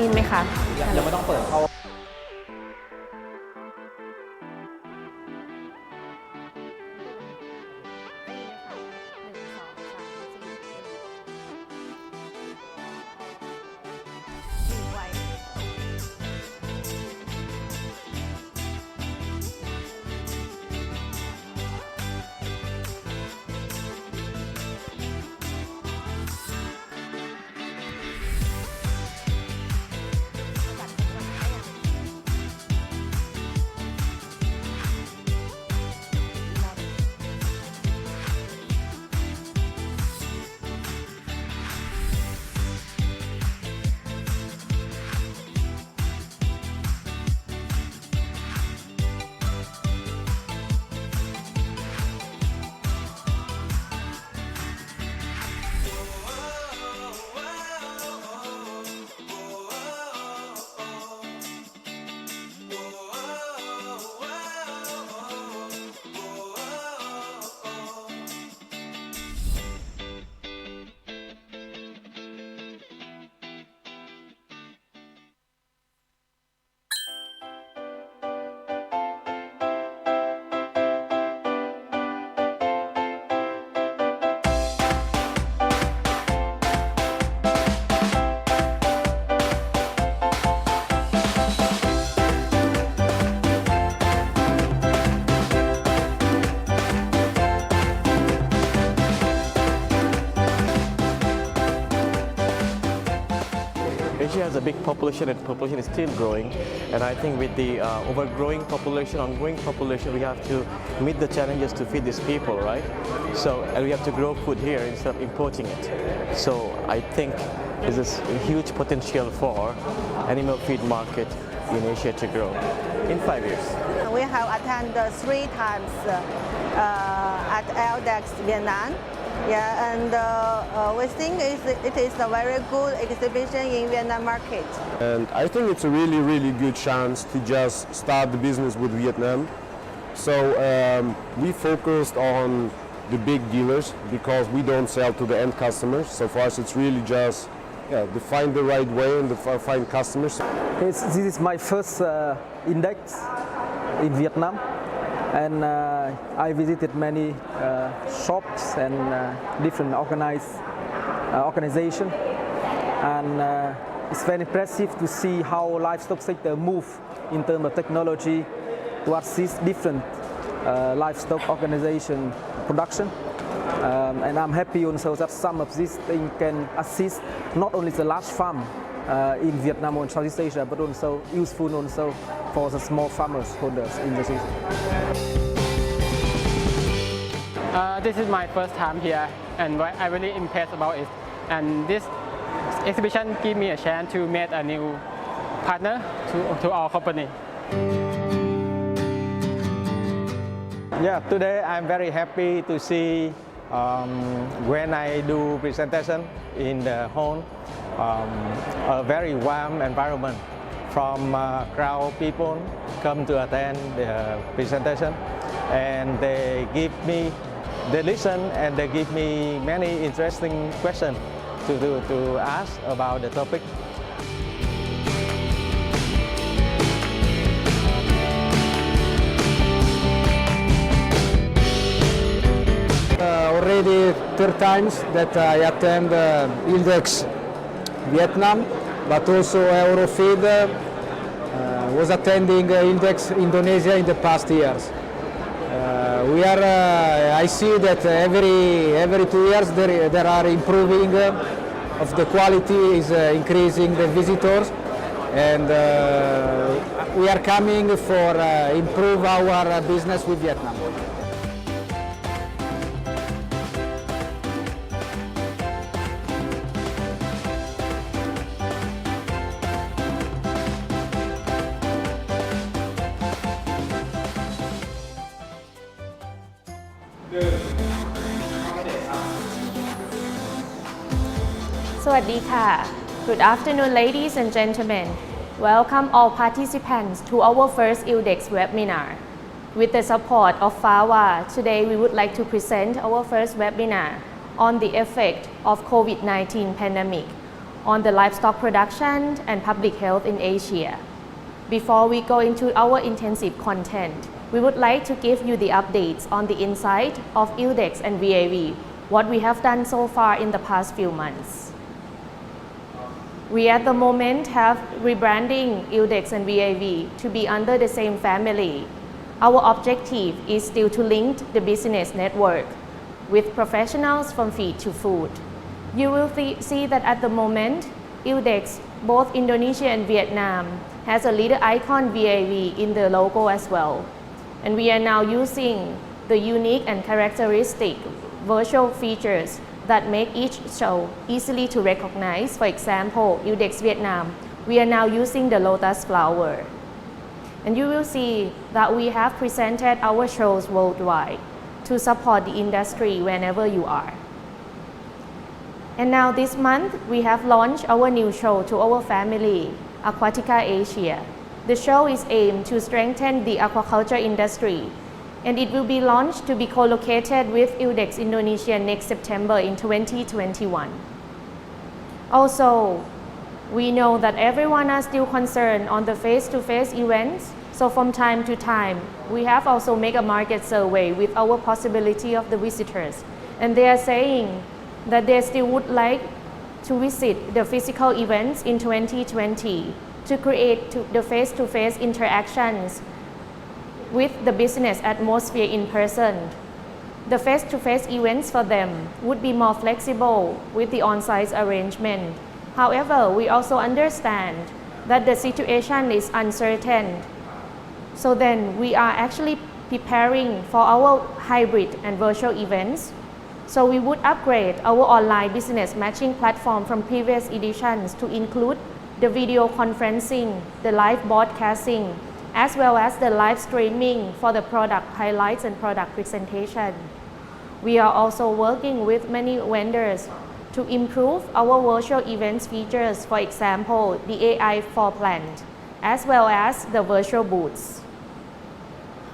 อินไหมคะยังไม่ต้องเปิดเข้าAsia has a big population and population is still growing, and I think with the overgrowing population, ongoing population, we have to meet the challenges to feed these people, right? So, and we have to grow food here instead of importing it. So I think this is a huge potential for animal feed market in Asia to grow in 5 years. We have attended 3 times at ILDEX Vietnam. Yeah, and we think it is a very good exhibition in Vietnam market. And I think it's a really, really good chance to just start the business with Vietnam. So we focused on the big dealers because we don't sell to the end customers. So for us, it's really just to find the right way and to find customers. This is my first index in Vietnam. And I visited many shops and different organizations, and it's very impressive to see how livestock sector move in terms of technology to assist different livestock organization production. And I'm happy also that some of these things can assist not only the large farm in Vietnam or Southeast Asia, but also useful also for the small farmers holders in the city. This is my first time here, and I'm really impressed about it. And this exhibition gives me a chance to meet a new partner to our company. Yeah, today I'm very happy to see when I do presentation in the hall, a very warm environment from crowd people come to attend the presentation, and they listen and they give me many interesting questions to ask about the topic. Already 3 times that I attend ILDEX Vietnam, but also Eurofeed was attending ILDEX Indonesia in the past years. I see that every 2 years there are improving of the quality, is increasing the visitors, and we are coming for improve our business with Vietnam. Sawadika. Good afternoon, ladies and gentlemen. Welcome all participants to our first ILDEX webinar. With the support of FAVA, today we would like to present our first webinar on the effect of COVID-19 pandemic on the livestock production and public health in Asia. Before we go into our intensive content, we would like to give you the updates on the insight of ILDEX and VAV, what we have done so far in the past few months. We at the moment have rebranding ILDEX and VAV to be under the same family. Our objective is still to link the business network with professionals from feed to food. You will see that at the moment, ILDEX, both Indonesia and Vietnam, has a little icon VAV in the logo as well. And we are now using the unique and characteristic virtual features that make each show easily to recognize. For example, ILDEX Vietnam, we are now using the lotus flower. And you will see that we have presented our shows worldwide to support the industry whenever you are. And now this month, we have launched our new show to our family, Aquatica Asia. The show is aimed to strengthen the aquaculture industry, and it will be launched to be co-located with ILDEX Indonesia next September in 2021. Also, we know that everyone is still concerned on the face-to-face events, so from time to time, we have also made a market survey with our possibility of the visitors, and they are saying that they still would like to visit the physical events in 2020 to create the face-to-face interactions with the business atmosphere in person. The face-to-face events for them would be more flexible with the on-site arrangement. However, we also understand that the situation is uncertain. So then we are actually preparing for our hybrid and virtual events. So we would upgrade our online business matching platform from previous editions to include the video conferencing, the live broadcasting, as well as the live streaming for the product highlights and product presentation. We are also working with many vendors to improve our virtual events features, for example, the AI floor plan, as well as the virtual booths.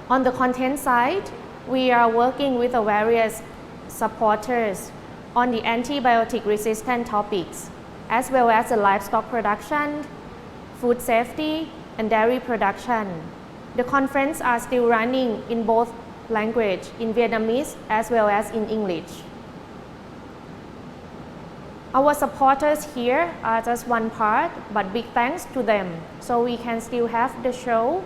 On the content side, we are working with the various supporters on the antibiotic resistant topics, as well as the livestock production, food safety, and dairy production. The conference are still running in both language, in Vietnamese as well as in English. Our supporters here are just one part, but big thanks to them, so we can still have the show.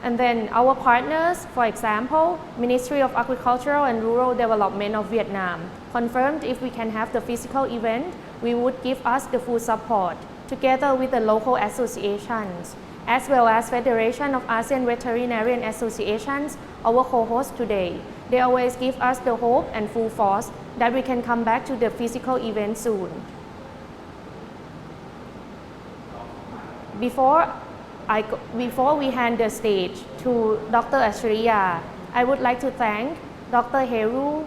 And then our partners, for example, Ministry of Agricultural and Rural Development of Vietnam, confirmed if we can have the physical event, we would give us the full support, together with the local associations, as well as Federation of ASEAN Veterinarian Associations, our co-host today. They always give us the hope and full force that we can come back to the physical event soon. Before we hand the stage to Dr. Achariya, I would like to thank Dr. Heru,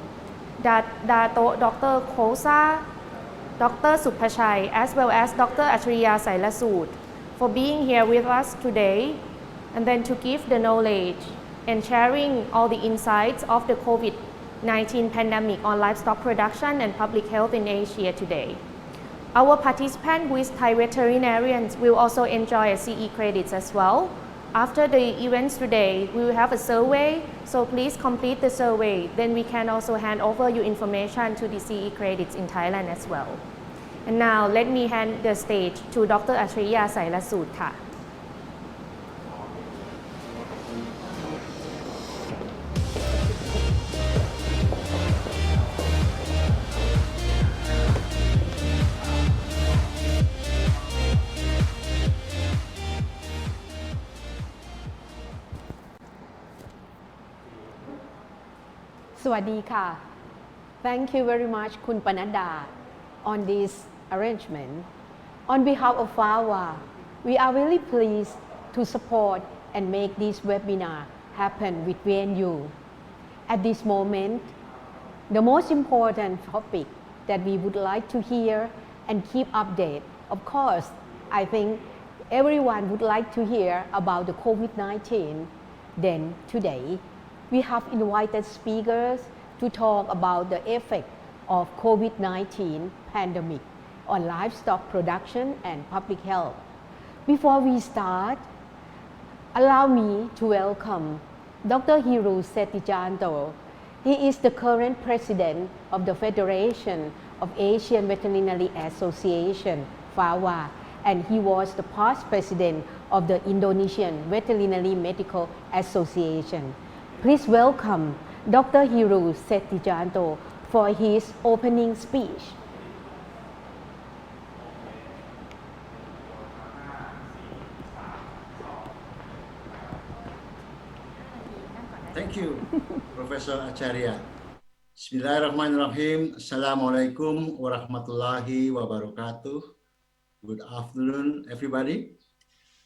Dato Dr. Khosa, Dr. Supachai, as well as Dr. Achariya Sailasud for being here with us today, and then to give the knowledge and sharing all the insights of the COVID-19 pandemic on livestock production and public health in Asia today. Our participants who is Thai veterinarians will also enjoy CE credits as well. After the events today, we will have a survey, so please complete the survey. Then we can also hand over your information to the CE credits in Thailand as well. And now let me hand the stage to Dr. Achariya Sailasudค่ะ สวัสดีค่ะ Thank you very much คุณปนัดดา on this arrangement. On behalf of FAVA, we are really pleased to support and make this webinar happen with VNU. At this moment, the most important topic that we would like to hear and keep update, of course, I think everyone would like to hear about the COVID-19. Then today, we have invited speakers to talk about the effect of COVID-19 pandemic on livestock production and public health. Before we start, allow me to welcome Dr. Hiru Settijanto. He is the current president of the Federation of Asian Veterinary Association, FAVA, and he was the past president of the Indonesian Veterinary Medical Association. Please welcome Dr. Hiru Settijanto for his opening speech. Thank you, Professor Acharya. Bismillahirrahmanirrahim. Assalamualaikum warahmatullahi wabarakatuh. Good afternoon, everybody.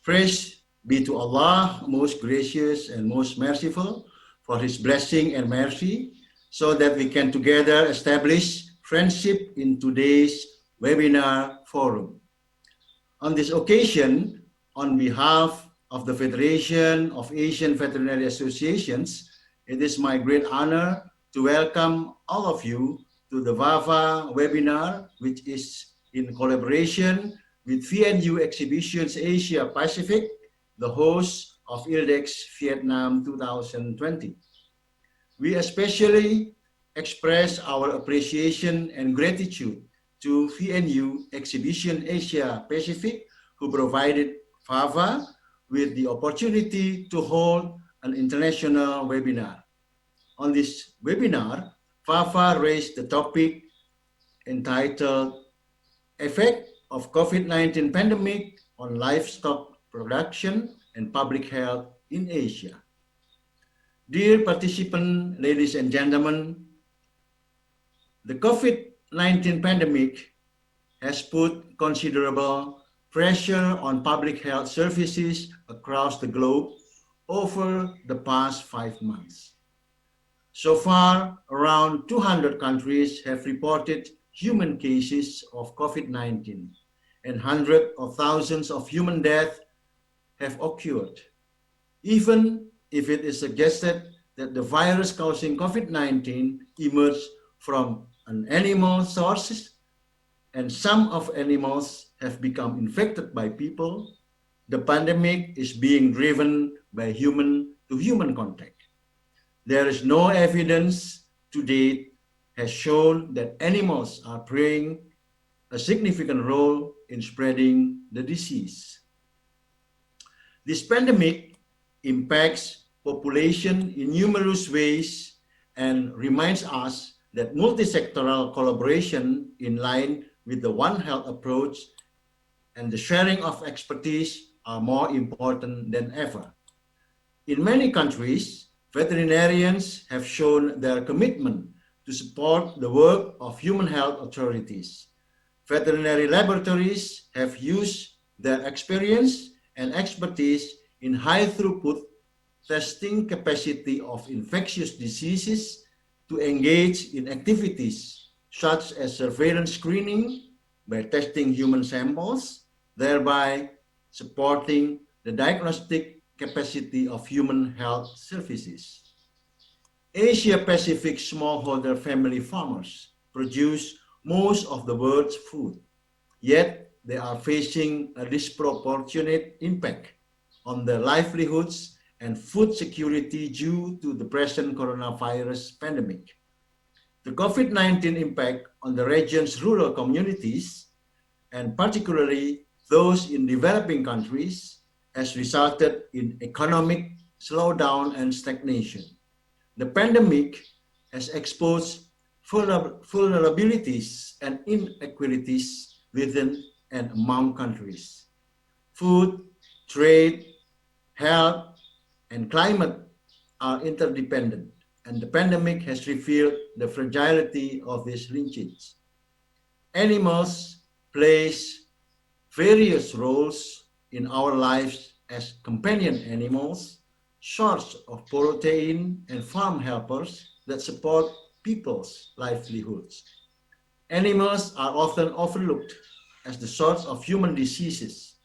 Praise be to Allah, most gracious and most merciful, for His blessing and mercy, so that we can together establish friendship in today's webinar forum. On this occasion, on behalf of the Federation of Asian Veterinary Associations, it is my great honor to welcome all of you to the VAVA webinar, which is in collaboration with VNU Exhibitions Asia Pacific, the host of ILDEX Vietnam 2020. We especially express our appreciation and gratitude to VNU Exhibition Asia Pacific, who provided VAVA with the opportunity to hold an international webinar. On this webinar, VAVA raised the topic entitled Effect of COVID-19 Pandemic on Livestock Production and Public Health in Asia. Dear participants, ladies and gentlemen, the COVID-19 pandemic has put considerable pressure on public health services across the globe over the past 5 months. So far, around 200 countries have reported human cases of COVID-19, and hundreds of thousands of human deaths have occurred. Even if it is suggested that the virus causing COVID-19 emerged from an animal source, and some of animals have become infected by people, the pandemic is being driven by human-to-human contact. There is no evidence to date has shown that animals are playing a significant role in spreading the disease. This pandemic impacts population in numerous ways and reminds us that multi-sectoral collaboration in line with the One Health approach and the sharing of expertise are more important than ever. In many countries, veterinarians have shown their commitment to support the work of human health authorities. Veterinary laboratories have used their experience and expertise in high-throughput testing capacity of infectious diseases to engage in activities such as surveillance screening by testing human samples, thereby supporting the diagnostic capacity of human health services. Asia-Pacific smallholder family farmers produce most of the world's food, yet they are facing a disproportionate impact on their livelihoods and food security due to the present coronavirus pandemic. The COVID-19 impact on the region's rural communities, and particularly those in developing countries, has resulted in economic slowdown and stagnation. The pandemic has exposed vulnerabilities and inequalities within and among countries. Food, trade, health, and climate are interdependent, and the pandemic has revealed the fragility of these linkages. Animals play various roles in our lives as companion animals, source of protein, and farm helpers that support people's livelihoods. Animals are often overlooked as the source of human diseases.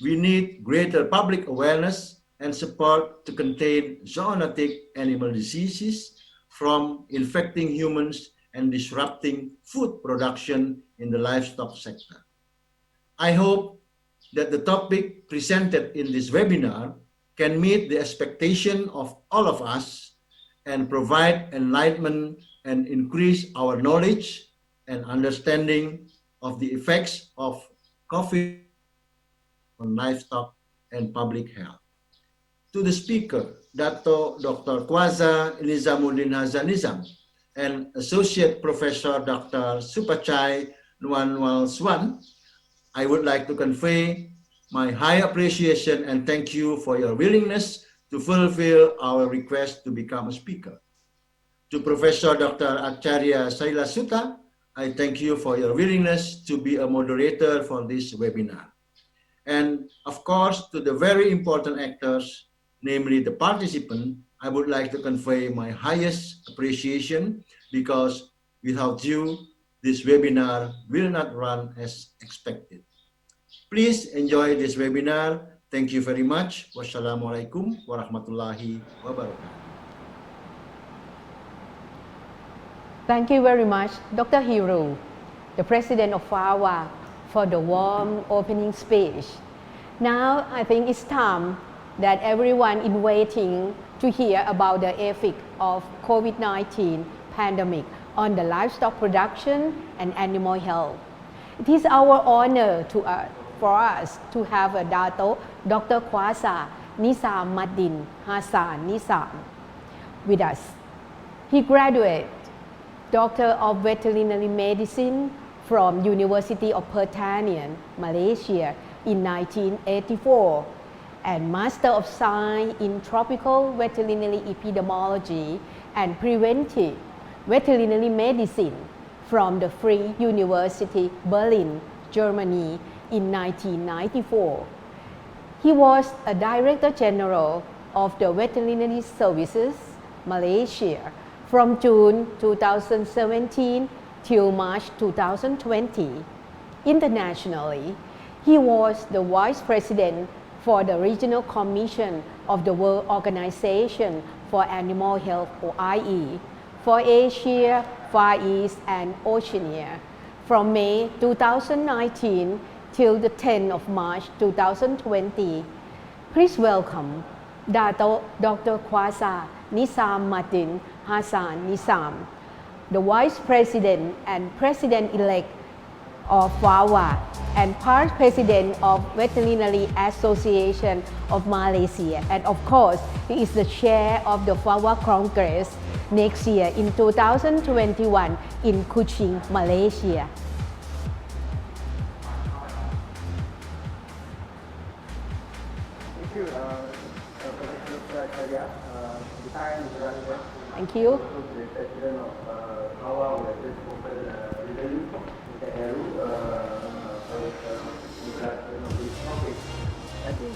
We need greater public awareness and support to contain zoonotic animal diseases from infecting humans and disrupting food production in the livestock sector. I hope that the topic presented in this webinar can meet the expectation of all of us and provide enlightenment and increase our knowledge and understanding of the effects of COVID on livestock and public health. To the speaker, Dr. Kwaza Nizamuddin Hazanizam, and Associate Professor Dr. Supachai Nwanwal Swan, I would like to convey my high appreciation and thank you for your willingness to fulfill our request to become a speaker. To Professor Dr. Acharya Saila Sutta, I thank you for your willingness to be a moderator for this webinar. And of course, to the very important actors, namely the participant, I would like to convey my highest appreciation because without you, this webinar will not run as expected. Please enjoy this webinar. Thank you very much. Wassalamualaikum warahmatullahi wabarakatuh. Thank you very much, Dr. Hiru, the President of FAVA, for the warm opening speech. Now, I think it's time that everyone is waiting to hear about the effect of COVID-19 pandemic on the livestock production and animal health. It is our honor for us to have a Dr. Kwaza Nizamuddin Hasan with us. He graduated Doctor of Veterinary Medicine from University of Pertanian, Malaysia in 1984 and Master of Science in Tropical Veterinary Epidemiology and Preventive Veterinary Medicine from the Free University Berlin, Germany in 1994. He was a Director General of the Veterinary Services, Malaysia from June 2017 till March 2020. Internationally, he was the Vice President for the Regional Commission of the World Organization for Animal Health, OIE, for Asia, Far East, and Oceania from May 2019 till the 10th of March 2020. Please welcome Dr. Kwaza Nizamuddin Hasan, the Vice President and President-elect of FAVA and Past President of Veterinary Association of Malaysia. And of course, he is the Chair of the FAVA Congress next year in 2021 in Kuching, Malaysia. Thank you, Professor Acharya. Thank you. The President of FAVA will just open review Mr. Heru for introduction of this topic. I think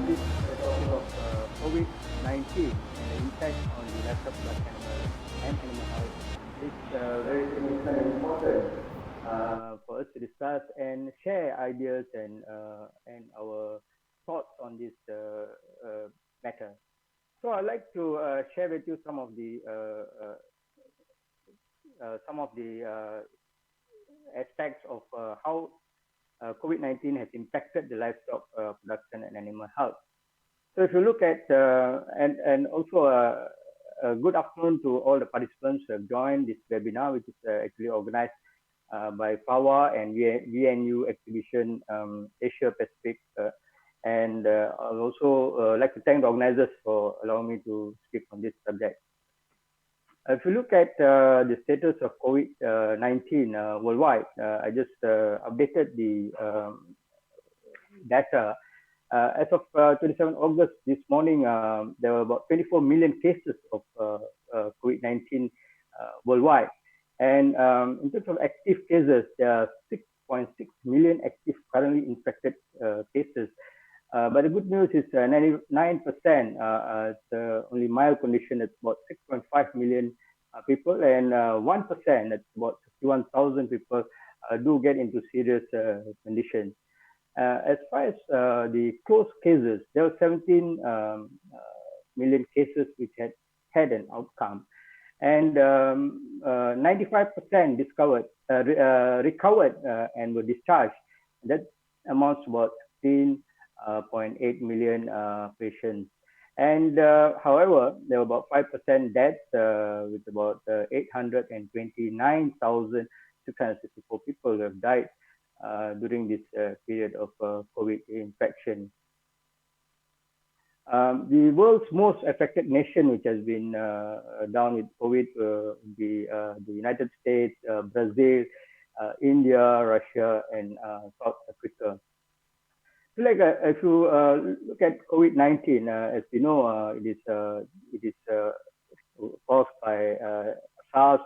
this topic of COVID-19 and the impact on the livestock production and animal health is very significant and important for us to discuss and share ideas and our thoughts on this matter. So I'd like to share with you some of the aspects of how COVID-19 has impacted the livestock production and animal health. So if you look at and also a good afternoon to all the participants who have joined this webinar, which is actually organized by FAVA and VNU Exhibition Asia Pacific. And I'll also like to thank the organizers for allowing me to speak on this subject. If you look at the status of COVID-19 worldwide, I just updated the data. As of 27 August this morning, there were about 24 million cases of COVID-19 worldwide. And in terms of active cases, there are 6.6 million active currently infected cases. But the good news is 99%, it's only mild condition, it's about 6.5 million people, and 1%, that's about 51,000 people, do get into serious conditions. As far as the closed cases, there were 17 million cases which had an outcome. and 95% recovered and were discharged. That amounts to about 16.8 million patients. And however, there were about 5% deaths with about 829,664 people who have died during this period of COVID infection. The world's most affected nation, which has been down with COVID, the United States, Brazil, India, Russia, and South Africa. So like if you look at COVID-19, as we know, it is caused by SARS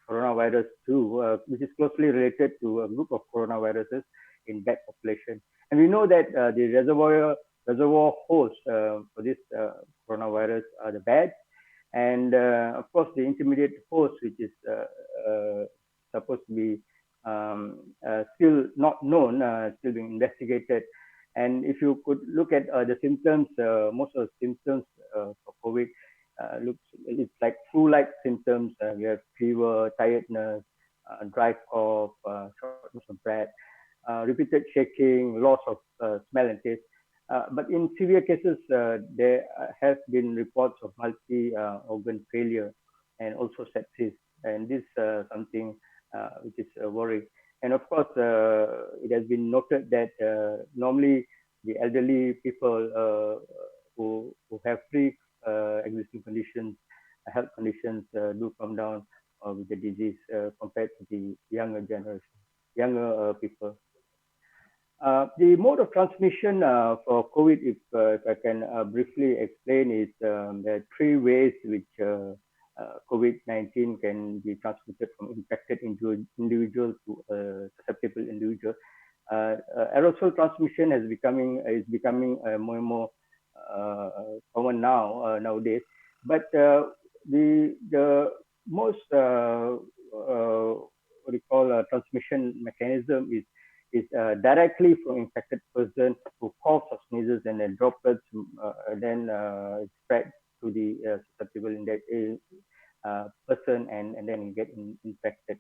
coronavirus 2, which is closely related to a group of coronaviruses in bat population. And we know that the reservoir host for this coronavirus are the bats, and of course the intermediate host, which is supposed to be still not known, still being investigated. And if you could look at the symptoms, most of the symptoms for COVID it's like flu-like symptoms. We have fever, tiredness, dry cough, shortness of breath, repeated shaking, loss of smell and taste. But in severe cases, there have been reports of multi-organ failure and also sepsis. And this is something which is a worry. And of course, it has been noted that normally the elderly people who have pre-existing conditions, health conditions, do come down with the disease compared to the younger generation, younger people. The mode of transmission for COVID, if I can briefly explain, is there are three ways which COVID-19 can be transmitted from infected individual to susceptible individual. Aerosol transmission is becoming more and more common nowadays. But the most what we call transmission mechanism is directly from infected person who coughs or sneezes, and then droplets then spread to the susceptible person, and then get infected.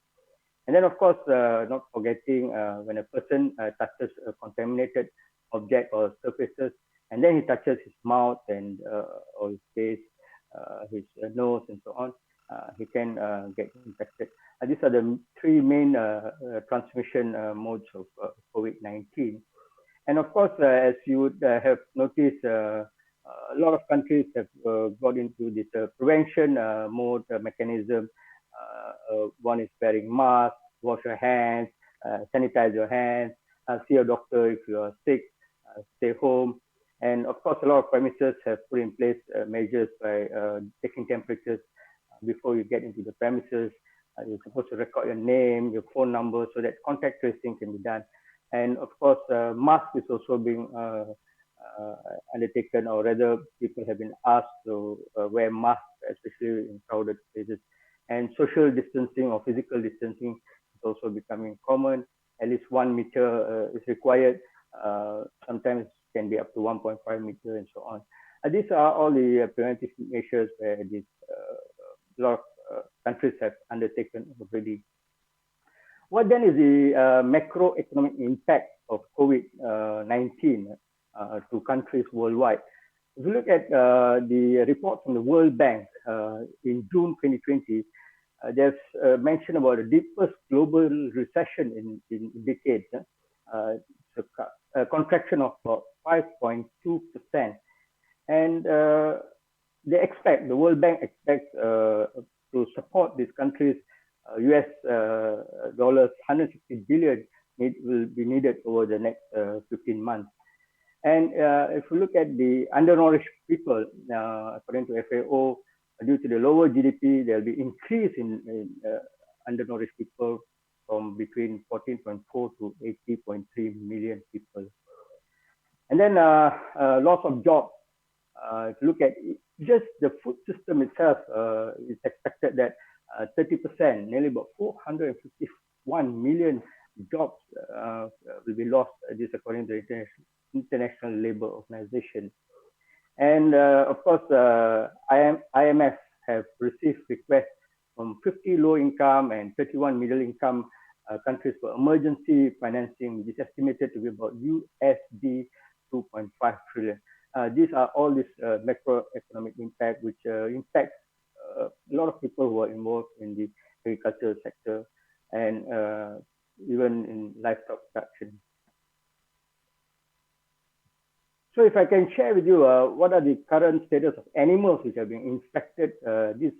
And then of course, not forgetting when a person touches a contaminated object or surfaces, and then he touches his mouth and or his face, his nose, and so on, he can get infected. These are the three main transmission modes of COVID-19. And of course, as you would have noticed, a lot of countries have got into this prevention mode mechanism. One is wearing masks, wash your hands, sanitize your hands, see a doctor if you are sick, stay home. And of course, a lot of premises have put in place measures by taking temperatures before you get into the premises. You're supposed to record your name, your phone number, so that contact tracing can be done. And of course, mask is also being undertaken, or rather, people have been asked to wear masks, especially in crowded places. And social distancing or physical distancing is also becoming common. At least 1 meter is required. Sometimes can be up to 1.5 meter, and so on. These are all the preventive measures where this a lot of countries have undertaken already. What then is the macroeconomic impact of COVID-19 to countries worldwide? If you look at the report from the World Bank in June 2020, there's mention about the deepest global recession in decades. A contraction of about 5.2%. And the World Bank expects to support these countries, US dollars 160 billion will be needed over the next 15 months. And if you look at the undernourished people, according to FAO, due to the lower GDP, there will be increase in undernourished people from between 14.4 to 80.3 million people. And then loss of jobs. If you look at just the food system itself, it's expected that 30%, nearly about 451 million jobs will be lost, this according to the International Labour Organization. And of course, IMF have received requests from 50 low income and 31 middle income countries for emergency financing, which is estimated to be about USD 2.5 trillion. These are all this macroeconomic impact, which impacts a lot of people who are involved in the agricultural sector and even in livestock production. So if I can share with you what are the current status of animals which have been infected, this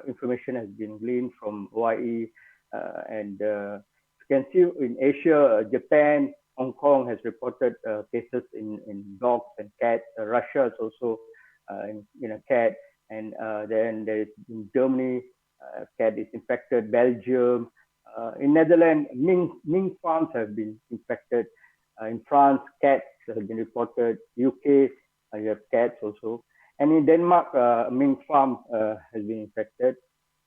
information has been gleaned from OIE, and you can see in Asia, Japan, Hong Kong has reported cases in dogs and cats. Russia is also in a cat, and then there is in Germany, cat is infected. Belgium, in Netherlands, mink farms have been infected. In France, cats have been reported. UK, you have cats also. And in Denmark, a mink farm has been infected.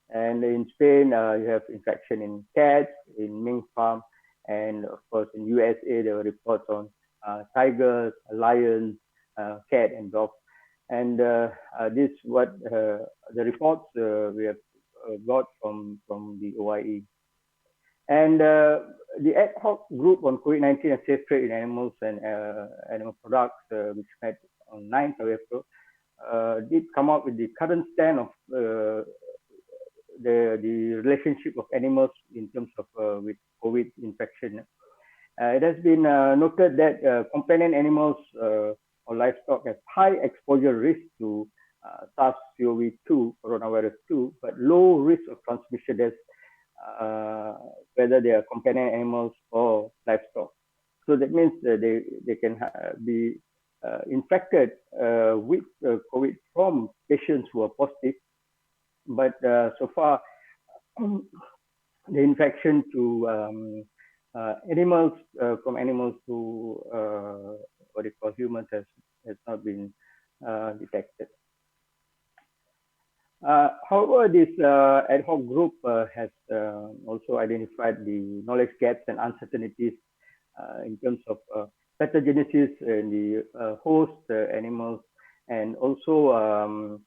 And in Spain, you have infection in cats, in mink farm. And of course, in USA, there were reports on tigers, lions, cat, and dogs. And this is what the reports we have got from the OIE. And the ad hoc group on COVID-19 and safe trade in animals and animal products, which met on 9th of April, did come up with the current stand of the relationship of animals in terms of with COVID infection. It has been noted that companion animals or livestock have high exposure risk to SARS-CoV-2, coronavirus 2, but low risk of transmission. That's whether they are companion animals or livestock. So that means that they can be infected with COVID from patients who are positive, but so far the infection to animals from animals to what they call humans has not been detected. However, this ad hoc group has also identified the knowledge gaps and uncertainties in terms of pathogenesis in the host animals, and also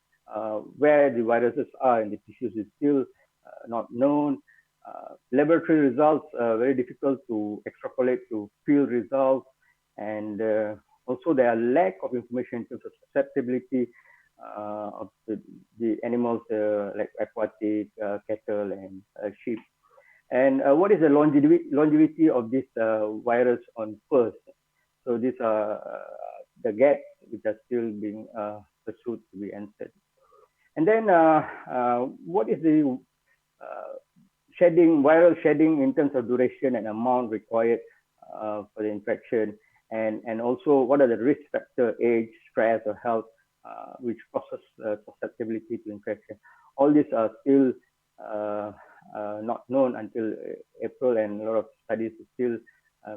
where the viruses are in the tissues is still not known. Laboratory results are very difficult to extrapolate to field results, and also there are lack of information in terms of susceptibility of the animals like aquatic, cattle, and sheep. And what is the longevity of this virus on furs? So these are the gaps which are still being pursued to be answered. And then what is the viral shedding in terms of duration and amount required for the infection, and also what are the risk factors, age, stress, or health, which causes susceptibility to infection. All these are still not known until April, and a lot of studies are still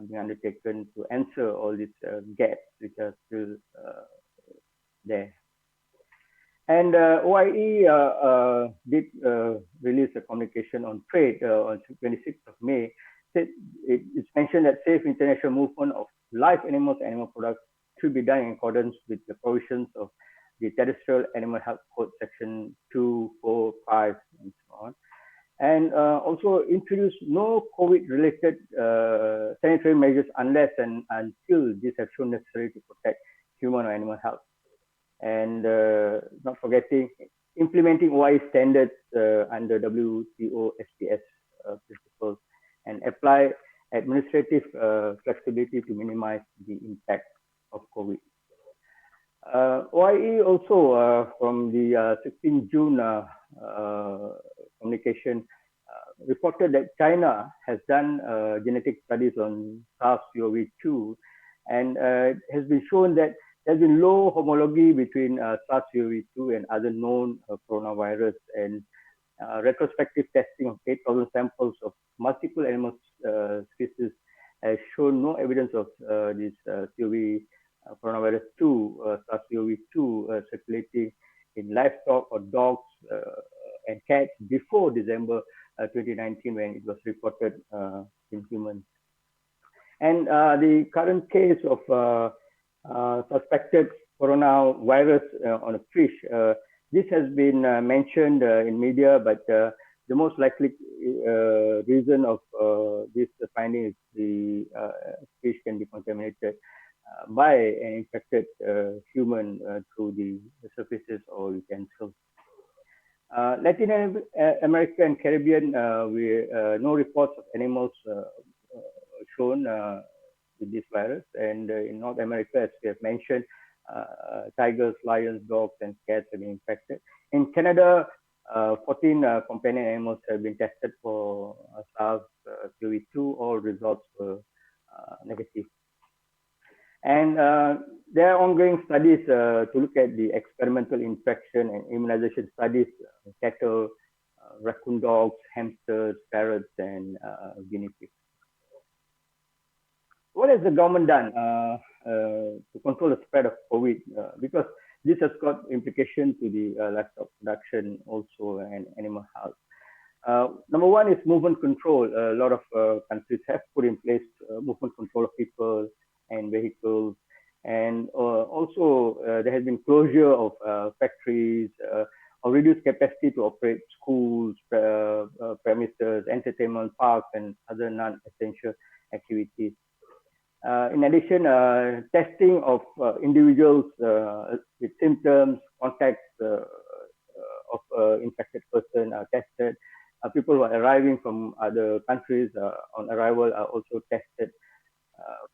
being undertaken to answer all these gaps which are still there. And OIE did release a communication on trade on 26th of May. It's mentioned that safe international movement of live animals and animal products should be done in accordance with the provisions of the Terrestrial Animal Health Code section 2, 4, 5, and so on. And also introduce no COVID-related sanitary measures unless and until these have shown necessary to protect human or animal health. And not forgetting implementing OIE standards under WTO SPS principles, and apply administrative flexibility to minimize the impact of COVID. OIE also from the 16 June communication reported that China has done genetic studies on SARS-CoV-2, and it has been shown that there's been low homology between SARS-CoV-2 and other known coronavirus, and retrospective testing of 8,000 samples of multiple animal species has shown no evidence of this coronavirus 2, SARS-CoV-2 circulating in livestock or dogs and cats before December 2019, when it was reported in humans. And the current case of suspected coronavirus on a fish This has been mentioned in media, but the most likely reason of this finding is the fish can be contaminated by an infected human through the surfaces or utensils. Latin America and Caribbean, no reports of animals shown with this virus. And in North America, as we have mentioned, tigers, lions, dogs, and cats have been infected. In Canada, 14 companion animals have been tested for SARS-CoV-2. All results were negative. And there are ongoing studies to look at the experimental infection and immunization studies, cattle, raccoon dogs, hamsters, parrots, and guinea pigs. What has the government done to control the spread of COVID? Because this has got implication to the livestock production also and animal health. Number one is movement control. A lot of countries have put in place movement control of people and vehicles. And also there has been closure of factories or reduced capacity to operate schools, premises, entertainment parks, and other non-essential activities. In addition, testing of individuals with symptoms, contacts of infected person are tested. People who are arriving from other countries on arrival are also tested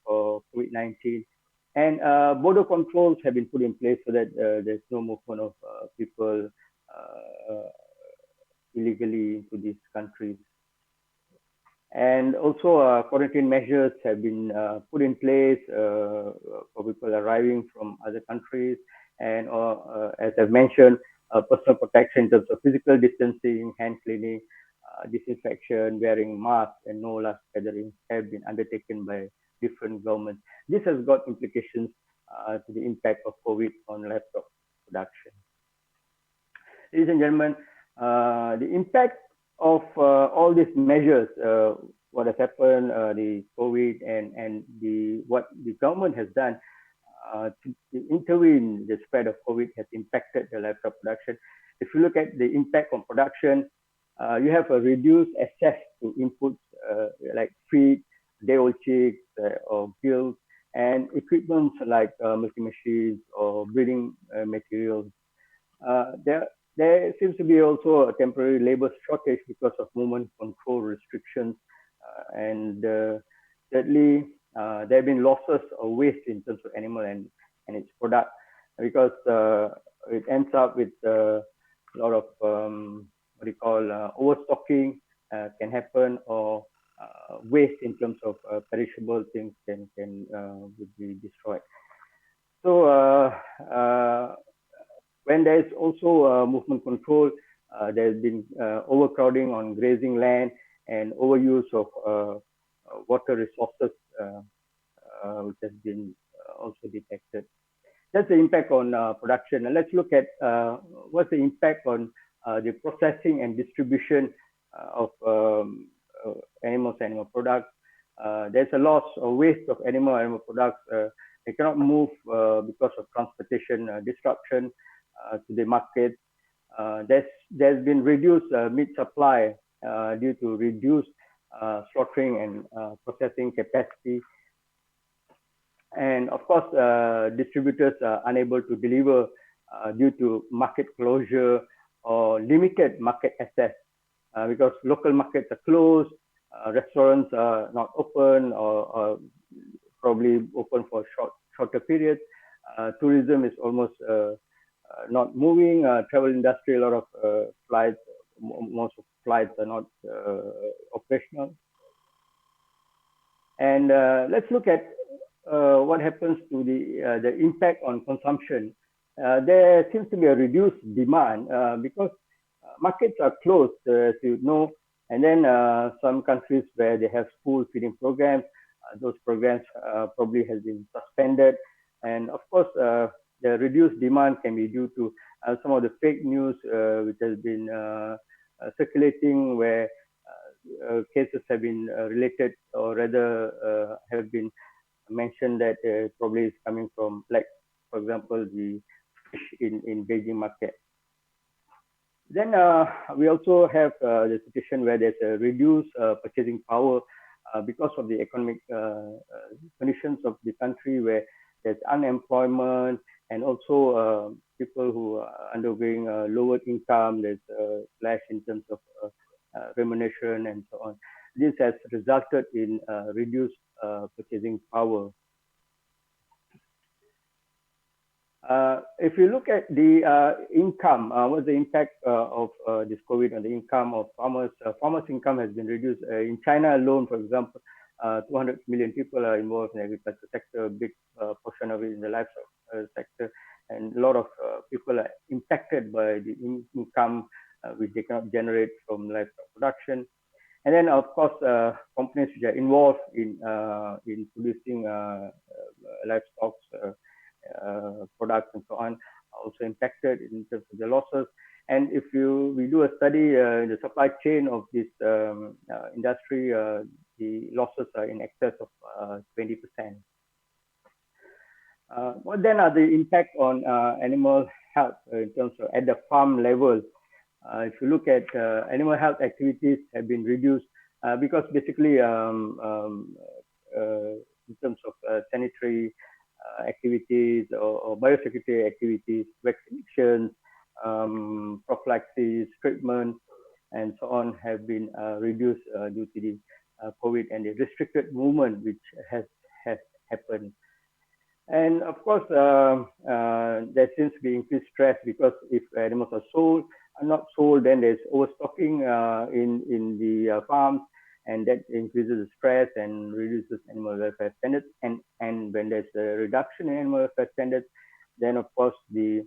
for COVID-19. And border controls have been put in place so that there's no movement of people illegally into these countries. And also quarantine measures have been put in place for people arriving from other countries. And as I've mentioned, personal protection in terms of physical distancing, hand cleaning, disinfection, wearing masks, and no large gatherings have been undertaken by different governments. This has got implications to the impact of COVID on livestock production. Ladies and gentlemen, the impact of all these measures, what has happened, the COVID and what the government has done to intervene the spread of COVID has impacted the livestock production. If you look at the impact on production, you have a reduced access to inputs like feed, day-old chicks or gills, and equipment like milking machines or breeding materials. There seems to be also a temporary labor shortage because of movement control restrictions. And thirdly, there have been losses or waste in terms of animal and its product because it ends up with a lot of what you call overstocking can happen, or waste in terms of perishable things can would be destroyed. So when there is also movement control, there has been overcrowding on grazing land and overuse of water resources, which has been also detected. That's the impact on production. And let's look at what's the impact on the processing and distribution of animal products. There's a loss or waste of animal products. They cannot move because of transportation disruption to the market. There's been reduced meat supply due to reduced slaughtering and processing capacity. And of course, distributors are unable to deliver due to market closure or limited market access because local markets are closed, restaurants are not open or probably open for shorter periods. Tourism is almost not moving. Travel industry, a lot of flights, most of flights are not operational. And let's look at what happens to the impact on consumption. There seems to be a reduced demand because markets are closed, as you know, and then some countries where they have school feeding programs, those programs probably has been suspended. And of course, the reduced demand can be due to some of the fake news which has been circulating, where cases have been related, or rather have been mentioned that probably is coming from, like, for example, the fish in Beijing market. Then we also have the situation where there's a reduced purchasing power because of the economic conditions of the country, where there's unemployment and also people who are undergoing lower income. There's a slash in terms of remuneration and so on. This has resulted in reduced purchasing power. If you look at the income, what's the impact of this COVID on the income of farmers? Farmers' income has been reduced. In China alone, for example, 200 million people are involved in the agriculture sector, a big portion of it in the livestock sector, and a lot of people are impacted by the income which they cannot generate from livestock production. And then, of course, companies which are involved in producing livestock products and so on are also impacted in terms of the losses. And if we do a study in the supply chain of this industry, the losses are in excess of 20%. What then are the impact on animal health in terms of at the farm level? If you look at animal health activities have been reduced because basically in terms of sanitary activities or biosecurity activities, vaccinations, prophylaxis, treatment, and so on have been reduced due to the COVID and the restricted movement which has happened. And of course, there seems to be increased stress because if animals are not sold, then there's overstocking in the farms, and that increases the stress and reduces animal welfare standards. And when there's a reduction in animal welfare standards, then of course it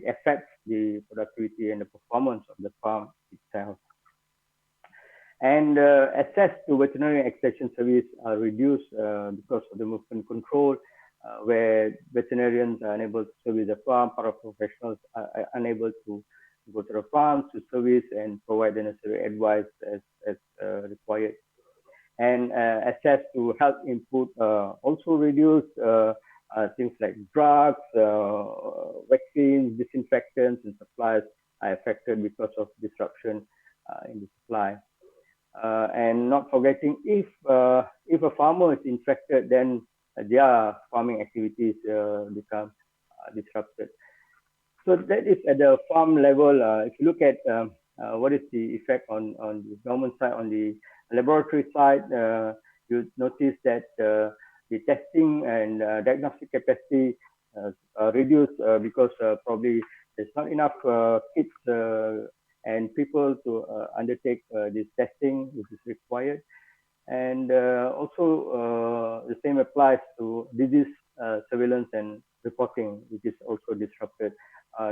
affects the productivity and the performance of the farm itself. And access to veterinary extension service are reduced because of the movement control, where veterinarians are unable to service the farm, paraprofessionals are unable to go to the farm to service and provide the necessary advice as required. And access to health input also reduced. Things like drugs, vaccines, disinfectants, and supplies are affected because of disruption in the supply. And not forgetting, if a farmer is infected, then their farming activities become disrupted. So that is at the farm level. If you look at what is the effect on the government side, on the laboratory side, you notice that the testing and diagnostic capacity reduced because probably there's not enough kits and people to undertake this testing which is required. And also the same applies to disease surveillance and reporting, which is also disrupted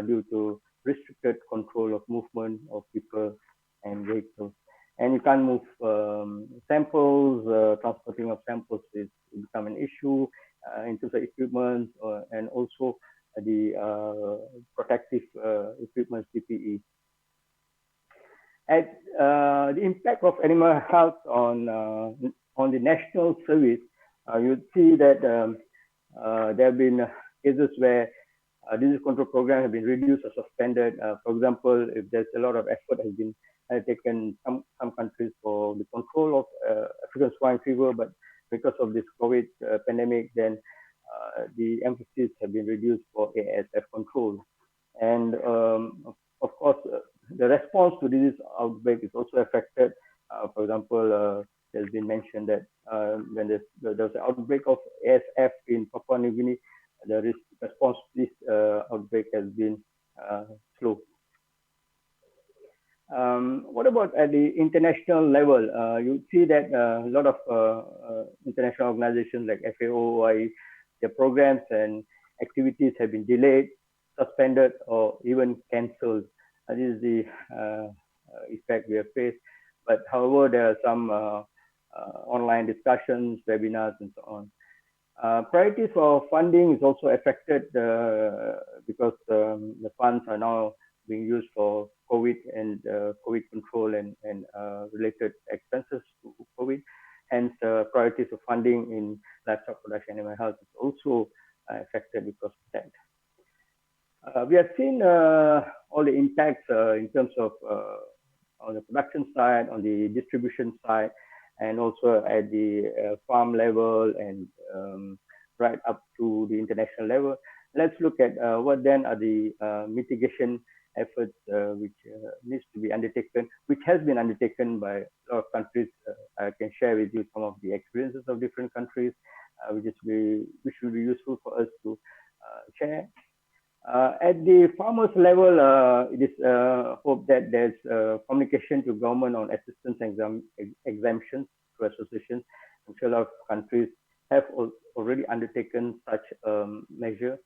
due to restricted control of movement of people and vehicles. And you can't move samples, transporting of samples is become an issue in terms of equipment and also the protective equipment, PPE. At the impact of animal health on the national service, you'd see that there have been cases where disease control programs have been reduced or suspended. For example, if there's a lot of effort has been taken in some countries for the control of African swine fever, but because of this COVID pandemic, then the emphasis have been reduced for ASF control. And of course, the response to disease outbreak is also affected. For example, there's been mentioned that when there's an outbreak of ASF in Papua New Guinea, the response to this outbreak has been slow. What about at the international level? You see that a lot of international organizations like FAO, OIE, their programs and activities have been delayed, suspended, or even cancelled. This is the effect we have faced. But however, there are some online discussions, webinars, and so on. Priorities for funding is also affected because the funds are now being used for COVID and COVID control and related expenses to COVID. Hence, priorities of funding in livestock production and animal health is also affected because of that. We have seen all the impacts in terms of on the production side, on the distribution side, and also at the farm level and right up to the international level. Let's look at what then are the mitigation efforts which needs to be undertaken, which has been undertaken by a lot of countries. I can share with you some of the experiences of different countries, which will be useful for us to share. At the farmers level, it is hoped that there's communication to government on assistance exemptions to associations. I'm sure a lot of countries have already undertaken such measure.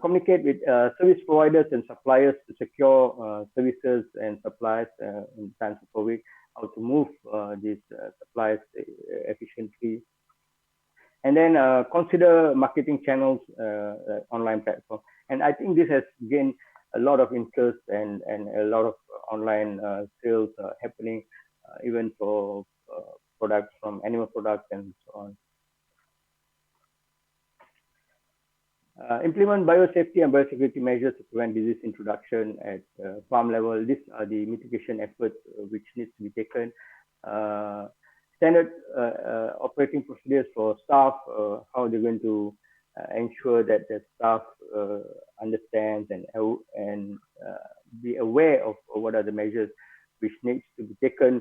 Communicate with service providers and suppliers to secure services and supplies in times of COVID, how to move these supplies efficiently. And then consider marketing channels, online platform. And I think this has gained a lot of interest and a lot of online sales happening, even for products from animal products and so on. Implement biosafety and biosecurity measures to prevent disease introduction at farm level. These are the mitigation efforts which needs to be taken. Standard operating procedures for staff, how they're going to ensure that the staff understands and be aware of what are the measures which needs to be taken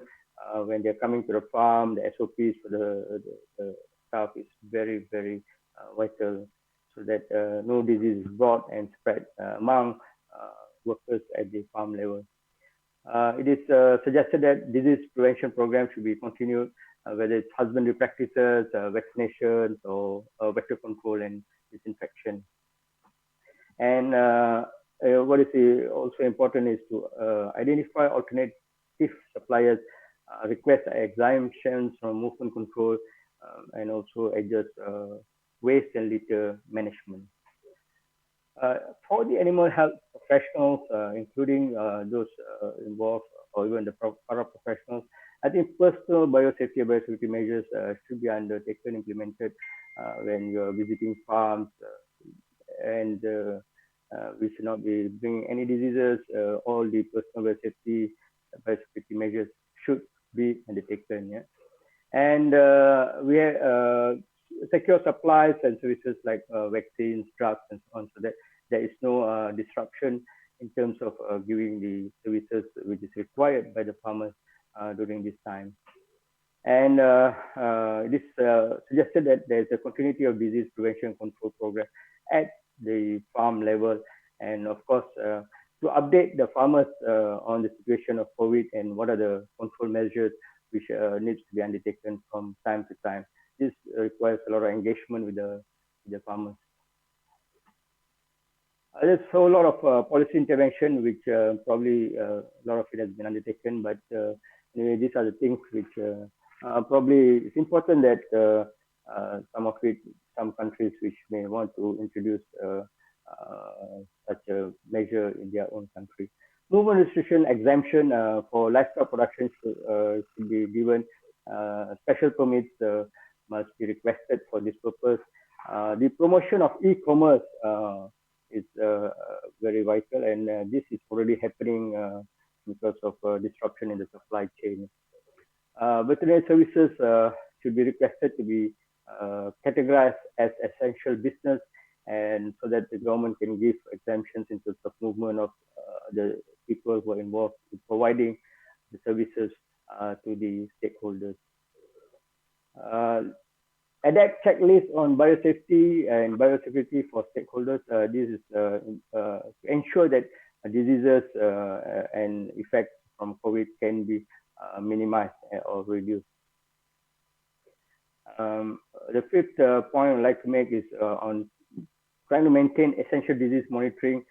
when they're coming to the farm. The SOPs for the staff is very, very vital, so that no disease is brought and spread among workers at the farm level. It is suggested that disease prevention programs should be continued, whether it's husbandry practices, vaccinations, or vector control and disinfection. And what is also important is to identify alternative suppliers, request exemptions from movement control, and also adjust waste and litter management. For the animal health professionals, including those involved or even the para-professionals, I think personal biosafety and biosecurity measures should be undertaken, implemented when you're visiting farms, and we should not be bringing any diseases. All the personal biosafety measures should be undertaken. Yeah, and we have secure supplies and services like vaccines, drugs, and so on, so that there is no disruption in terms of giving the services which is required by the farmers during this time. And it is suggested that there is a continuity of disease prevention control program at the farm level, and of course to update the farmers on the situation of COVID and what are the control measures which needs to be undertaken from time to time. This requires a lot of engagement with the farmers. There's a lot of policy intervention, which probably a lot of it has been undertaken, but anyway, these are the things which probably it's important that some countries which may want to introduce such a measure in their own country. Movement restriction exemption for livestock production should be given. Special permits must be requested for this purpose. The promotion of e-commerce is very vital, and this is already happening because of disruption in the supply chain. Veterinary services should be requested to be categorized as essential business, and so that the government can give exemptions in terms of movement of the people who are involved in providing the services to the stakeholders. Adapt checklist on biosafety and biosecurity for stakeholders. This is to ensure that diseases and effects from COVID can be minimized or reduced. The fifth point I'd like to make is on trying to maintain essential disease monitoring,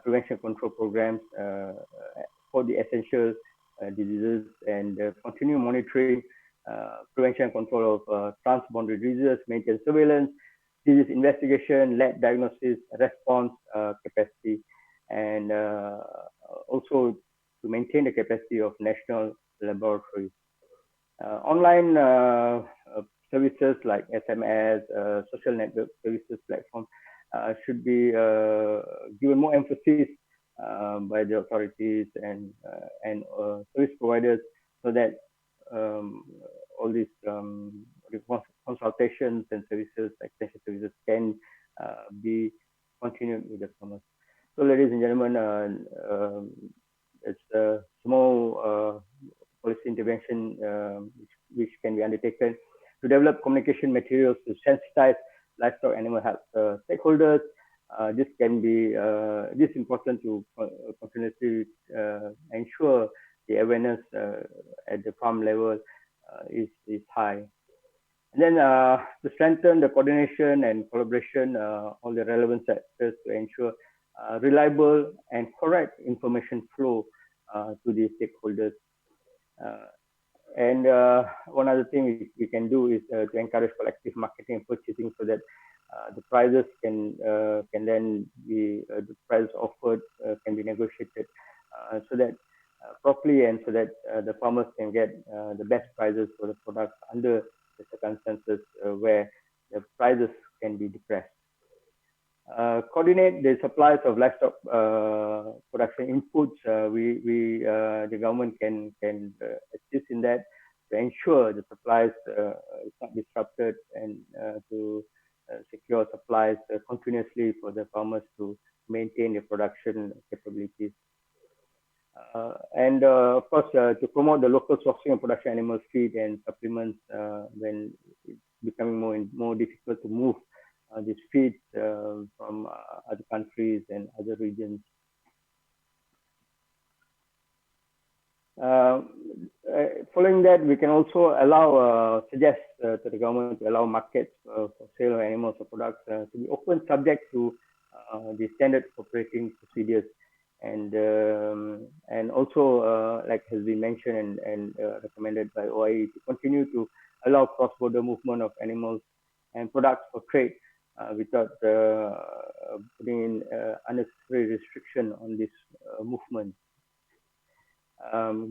prevention control programs for the essential diseases, and continue monitoring prevention and control of transboundary diseases, maintain surveillance, disease investigation, lab diagnosis, response capacity, and also to maintain the capacity of national laboratories. Online services like SMS, social network services platform, should be given more emphasis by the authorities and service providers, so that all these consultations and services, extension services, can be continued with the farmers. So, ladies and gentlemen, it's a small policy intervention which can be undertaken to develop communication materials to sensitize livestock animal health stakeholders. This can be this is important to continuously ensure the awareness at the farm level is high. And then to strengthen the coordination and collaboration, all the relevant sectors to ensure reliable and correct information flow to the stakeholders. And one other thing we can do is to encourage collective marketing and purchasing, so that the prices can then be the price offered can be negotiated so that properly, and so that the farmers can get the best prices for the products under the circumstances where the prices can be depressed. Coordinate the supplies of livestock production inputs. The government can assist in that to ensure the supplies is not disrupted, and to secure supplies continuously for the farmers to maintain their production capabilities. And of course, to promote the local sourcing of production animal feed and supplements when it's becoming more difficult to move these feeds from other countries and other regions. Following that, we can also suggest to the government to allow markets for sale of animals or products to be open, subject to the standard operating procedures, and also like has been mentioned and recommended by OIE, to continue to allow cross-border movement of animals and products for trade without putting in unnecessary restriction on this movement.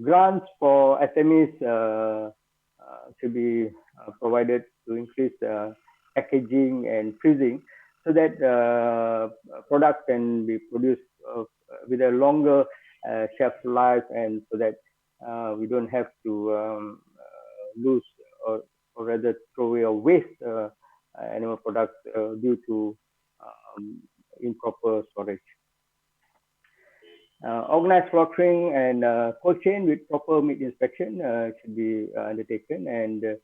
Grants for SMEs should be provided to increase packaging and freezing, so that products can be produced with a longer shelf life, and so that we don't have to lose or rather throw away or waste animal products due to improper storage. Organized slaughtering and cold chain with proper meat inspection should be undertaken, and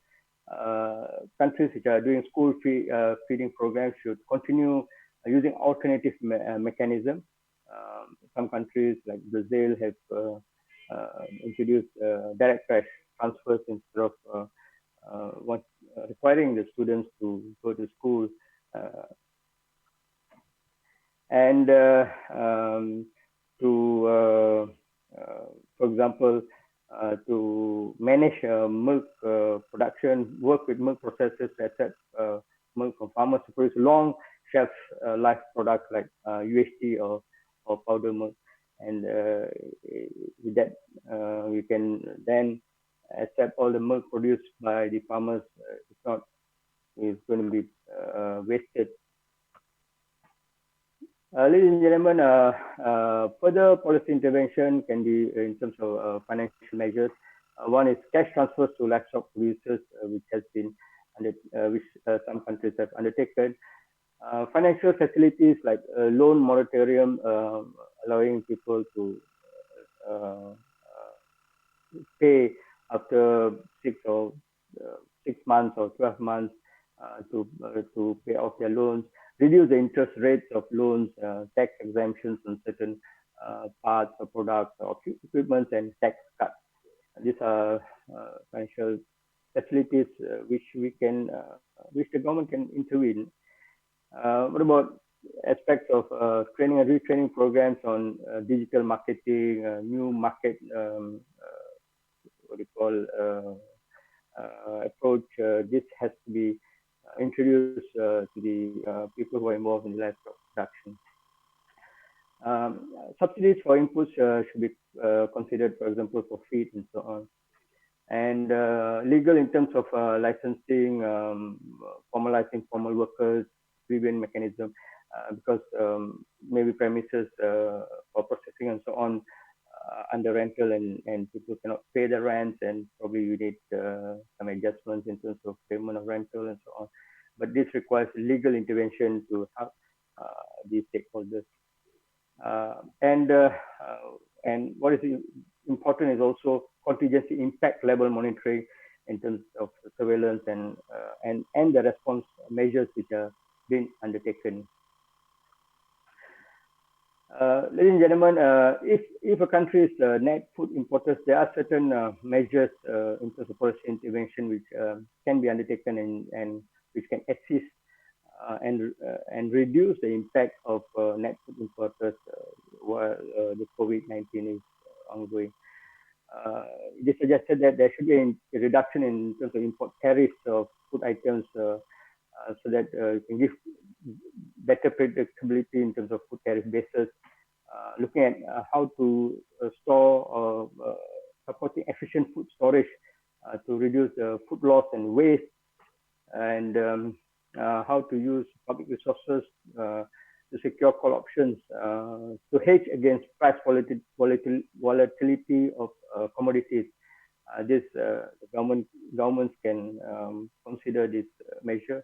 countries which are doing school feeding programs should continue using alternative mechanisms. Some countries like Brazil have introduced direct cash transfers instead of requiring the students to go to school, and for example, to manage milk production, work with milk processors to accept milk from farmers to produce long shelf life products like UHT or powder milk, and with that we can then accept all the milk produced by the farmers. If not, it's going to be wasted. Ladies and gentlemen, further policy intervention can be in terms of financial measures. One is cash transfers to livestock producers, which has been which some countries have undertaken. Financial facilities like loan moratorium, allowing people to pay after 6 months or 12 months to pay off their loans, reduce the interest rates of loans, tax exemptions on certain parts or products or equipment, and tax cuts. These are financial facilities which the government can intervene. What about aspects of training and retraining programs on digital marketing, new market approach? This has to be introduced to the people who are involved in livestock production. Subsidies for inputs should be considered, for example, for feed and so on. And legal in terms of licensing, formalizing formal workers, grievance mechanism. because maybe premises for processing and so on under rental, and people cannot pay the rents, and probably you need some adjustments in terms of payment of rental and so on. But this requires legal intervention to help these stakeholders. And what is important is also contingency impact level monitoring in terms of surveillance and the response measures which are being undertaken. Ladies and gentlemen, if a country is net food importers, there are certain measures in terms of policy intervention which can be undertaken and which can assist and reduce the impact of net food importers while the COVID-19 is ongoing. It is suggested that there should be a reduction in terms of import tariffs of food items so that you can give better predictability in terms of food tariff basis. Looking at how to store supporting efficient food storage to reduce food loss and waste, and how to use public resources to secure call options to hedge against price volatility of commodities. The governments can consider this measure.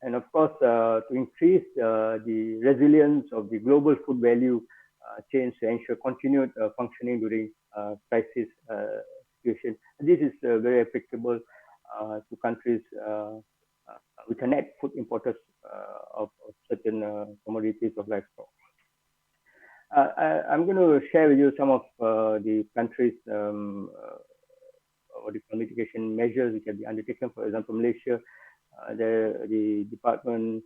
And of course, to increase the resilience of the global food value chain to ensure continued functioning during crisis situation. This is very applicable to countries with a net food importers of certain commodities of livestock. I'm going to share with you some of the countries or the mitigation measures which have been undertaken. For example, Malaysia, the department,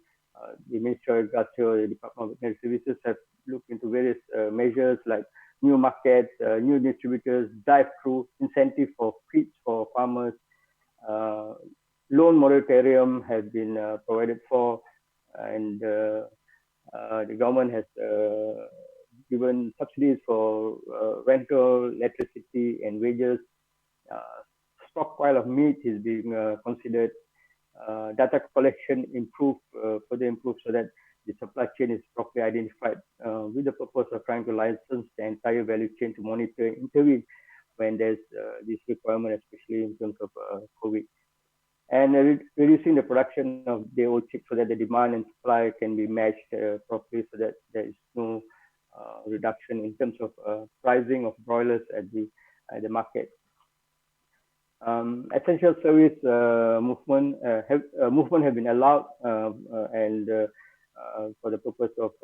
the Ministry of Agriculture, the Department of Veterinary Services have looked into various measures like new markets, new distributors, drive-through, incentive for feeds for farmers, loan moratorium has been provided for, and the government has given subsidies for rental, electricity, and wages. Stockpile of meat is being considered. Data collection further improved so that the supply chain is properly identified with the purpose of trying to license the entire value chain to monitor and intervene when there's this requirement, especially in terms of COVID. And reducing the production of day-old chicks so that the demand and supply can be matched properly so that there is no reduction in terms of pricing of broilers at the market. Essential service movement have been allowed and for the purpose of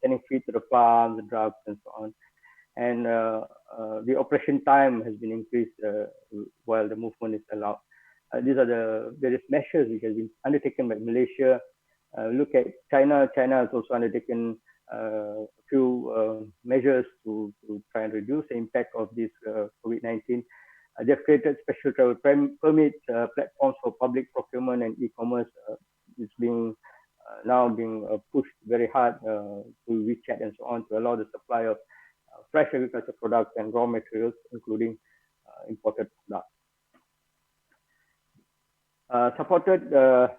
sending feed to the farms, the drugs, and so on. And the operation time has been increased while the movement is allowed. These are the various measures which have been undertaken by Malaysia. Look at China. China has also undertaken a few measures to try and reduce the impact of this COVID-19. They've created special travel permit platforms for public procurement and e-commerce. It's now being pushed very hard to WeChat and so on to allow the supply of fresh agricultural products and raw materials, including imported products. Supported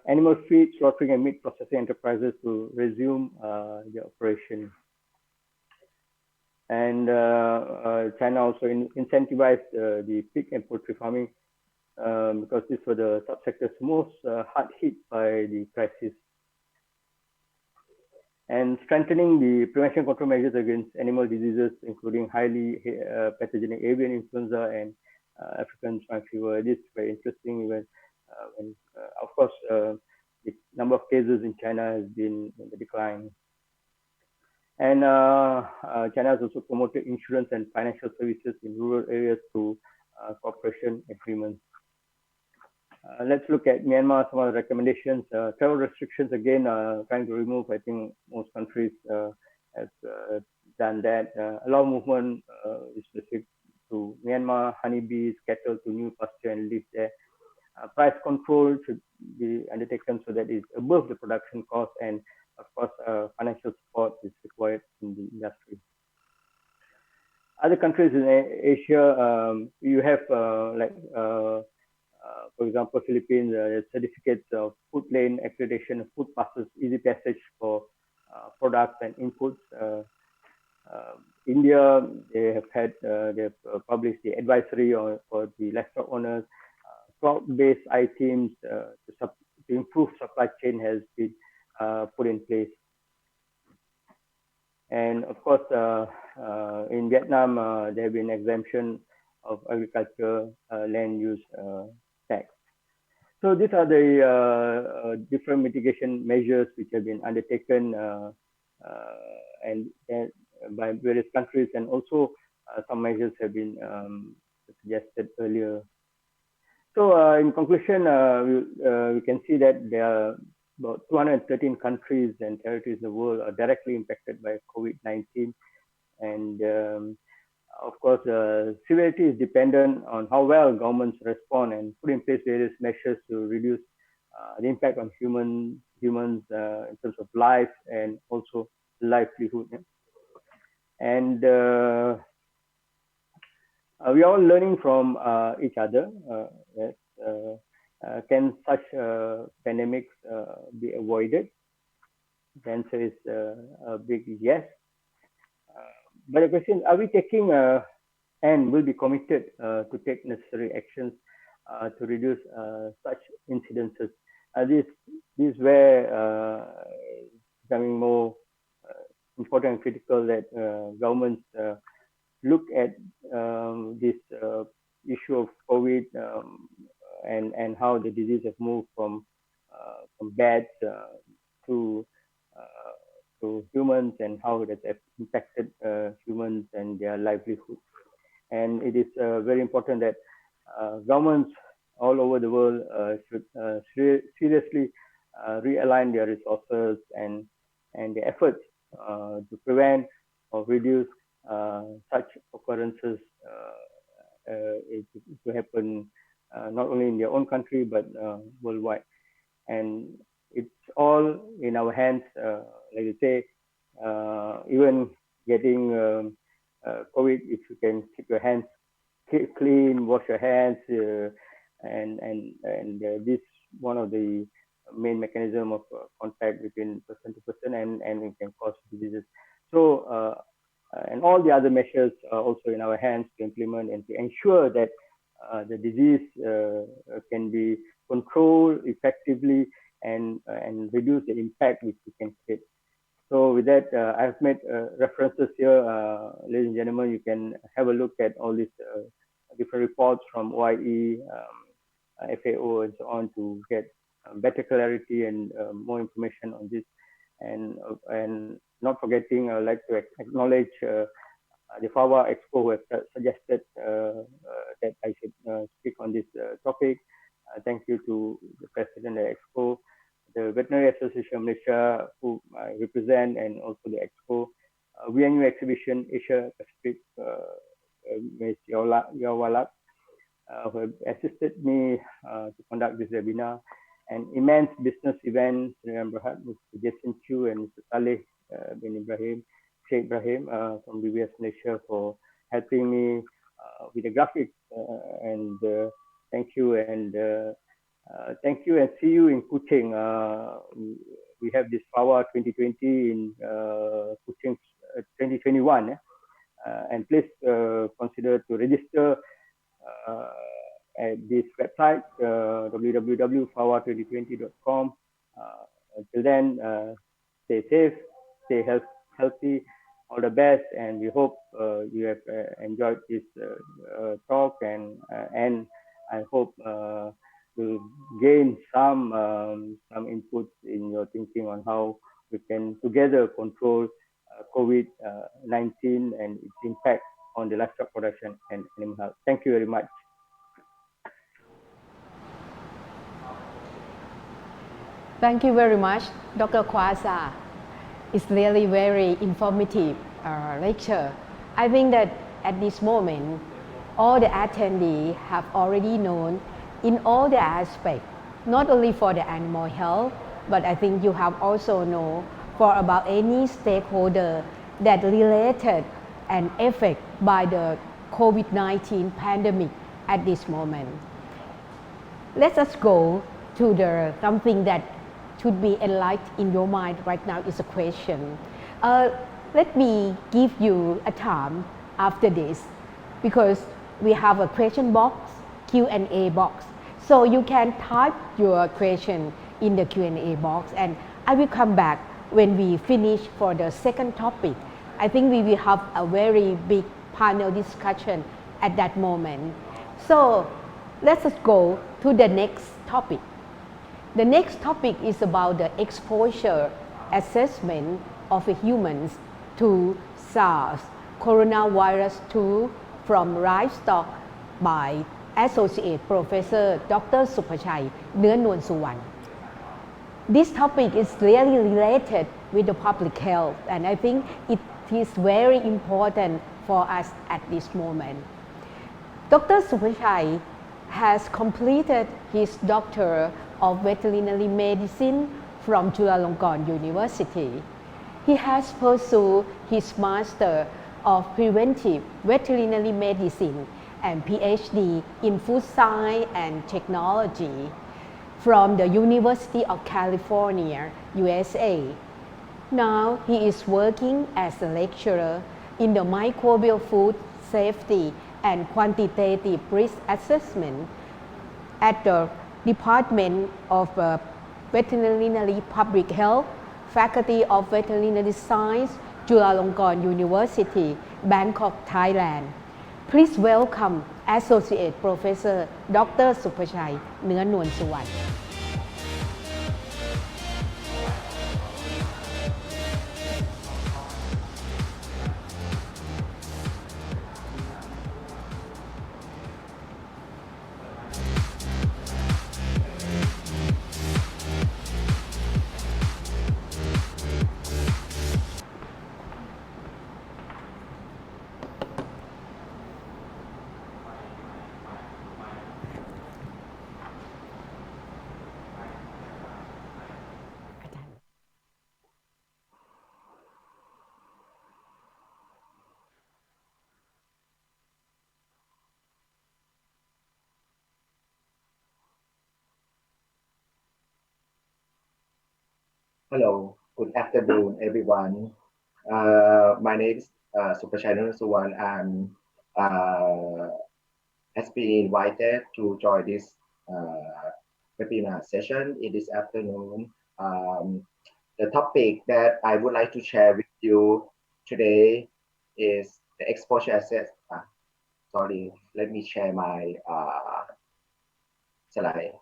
animal feed, slaughtering, and meat processing enterprises to resume their operation. And China also incentivized the pig and poultry farming because these were the subsectors most hard hit by the crisis. And strengthening the prevention control measures against animal diseases, including highly pathogenic avian influenza and African swine fever. This is very interesting when of course, the number of cases in China has been in the decline. And China has also promoted insurance and financial services in rural areas through cooperation agreements. Let's look at Myanmar, some of the recommendations. Travel restrictions, again, trying to remove. I think most countries have done that. Allow movement is specific to Myanmar, honeybees, cattle to new pasture and live there. Price control should be undertaken so that it's above the production cost, and of course, financial support is required in the industry. Other countries in Asia, you have for For example, Philippines, certificates of food lane accreditation, food passes, easy passage for products and inputs. India, they have published the advisory for the livestock owners. Cloud-based iTeams to improve supply chain has been put in place. And of course, in Vietnam, there have been exemption of agriculture land use tax. So these are the different mitigation measures which have been undertaken and by various countries, and also some measures have been suggested earlier. So in conclusion, we can see that there are about 213 countries and territories in the world are directly impacted by COVID-19. And of course, severity is dependent on how well governments respond and put in place various measures to reduce the impact on humans in terms of life and also livelihood. And we are all learning from each other. Yes, can such pandemics be avoided? The answer is a big yes. But the question is, are we taking and will be committed to take necessary actions to reduce such incidences? This is where it's becoming more important and critical that governments look at this issue of COVID and how the disease has moved from bats to humans, and how it has impacted humans and their livelihood. And it is very important that governments all over the world should seriously realign their resources and their efforts to prevent or reduce such occurrences to happen not only in their own country but worldwide. And it's all in our hands. Like you say, even getting COVID, if you can keep your hands clean, wash your hands, and this one of the main mechanism of contact between person to person, and it can cause diseases. So and all the other measures are also in our hands to implement and to ensure that the disease can be controlled effectively and reduce the impact which we can create. So with that, I've made references here, ladies and gentlemen. You can have a look at all these different reports from OIE, FAO, and so on to get better clarity and more information on this. And not forgetting, I would like to acknowledge the FAVA Expo who have suggested that I should speak on this topic. Thank you to the President of the Expo, the Veterinary Association of Malaysia, who I represent, and also the Expo, VNU Exhibition Asia Pacific, Ms. Yawalak, who have assisted me to conduct this webinar, and immense business event, Mr. Jason Chu and Mr. Saleh bin Ibrahim, Sheikh Ibrahim from BBS Malaysia for helping me with the graphics, and thank you, and thank you, and see you in Kuching. We have this FAVA 2020 in Kuching 2021, and please consider to register at this website, www.fava2020.com. Until then, stay safe, stay healthy, all the best, and we hope you have enjoyed this talk, and I hope you'll gain some inputs in your thinking on how we can together control COVID-19 and its impact on the livestock production and animal health. Thank you very much. Thank you very much, Dr. Kwasa. It's really very informative lecture. I think that at this moment, all the attendees have already known in all the aspects, not only for the animal health, but I think you have also known for about any stakeholder that related and affected by the COVID-19 pandemic at this moment. let us go to the something that should be enlightened in your mind right now is a question. Let me give you a time after this, because we have a question box, Q&A box. So you can type your question in the Q&A box, and I will come back when we finish for the second topic. I think we will have a very big panel discussion at that moment. So let us go to the next topic. The next topic is about the exposure assessment of humans to SARS coronavirus 2 from livestock by Associate Professor Dr. Supachai Nuan. This topic is really related with the public health, and I think it is very important for us at this moment. Dr. Supachai has completed his Doctor of Veterinary Medicine from Chulalongkorn University. He has pursued his Master of Preventive Veterinary Medicine and PhD in Food Science and Technology from the University of California, USA. Now he is working as a lecturer in the Microbial Food Safety and Quantitative Risk Assessment at the Department of Veterinary Public Health, Faculty of Veterinary Science, Chulalongkorn University, Bangkok, Thailand. Please welcome Associate Professor Dr. Supachai Nuan. Hello, good afternoon, everyone. My name is Supachai Nuan. I'm has been invited to join this webinar session in this afternoon. The topic that I would like to share with you today is the exposure assess. Sorry, let me share my slide.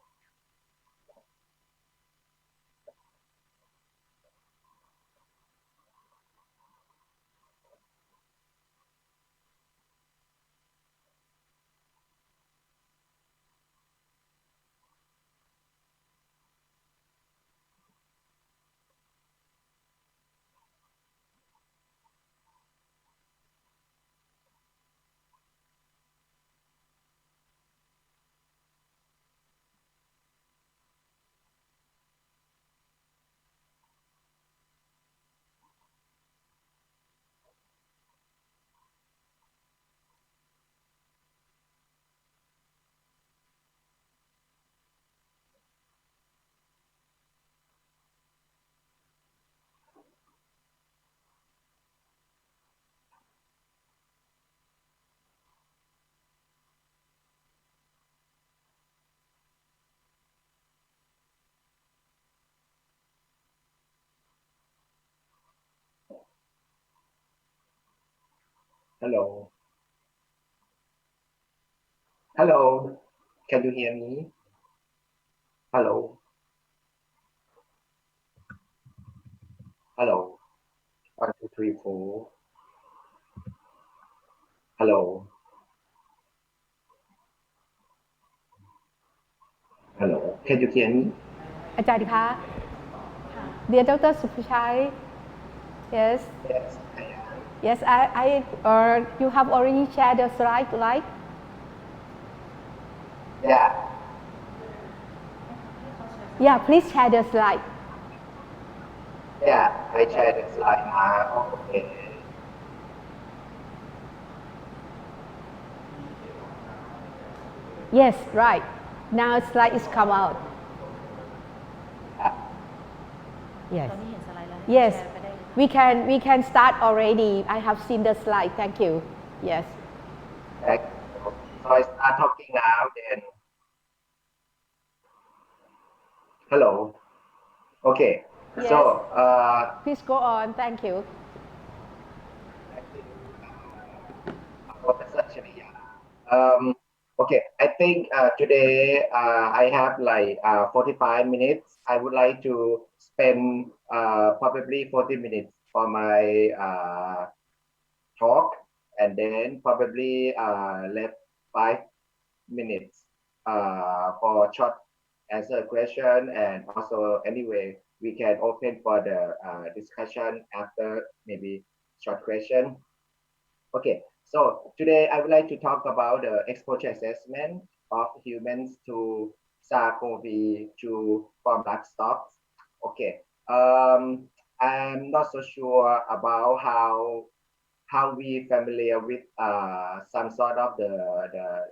Hello. Hello. Can you hear me? Hello. Hello. 1, 2, 3, 4. Hello. Hello. Can you hear me? อาจารย์คะ Dear Dr. Supachai, yes. Yes. Yes, you have already shared the slide, right? Yeah. Yeah, please share the slide. Yeah, I share the slide now. Okay. Yes, right. Now slide is come out. Yes. Yes. We can start already. I have seen the slide. Thank you. Yes. Thank you. So I start talking now then. Hello. Okay. Yes. So Please go on. Thank you. thank you, Professor Shriya. Okay, I think today I have like 45 minutes. I would like to spend probably 40 minutes for my talk, and then probably left 5 minutes for short answer question, and also anyway we can open for the discussion after maybe short question. Okay, so today I would like to talk about the exposure assessment of humans to SARS-CoV-2 from livestock. Okay, I'm not so sure about how we familiar with some sort of the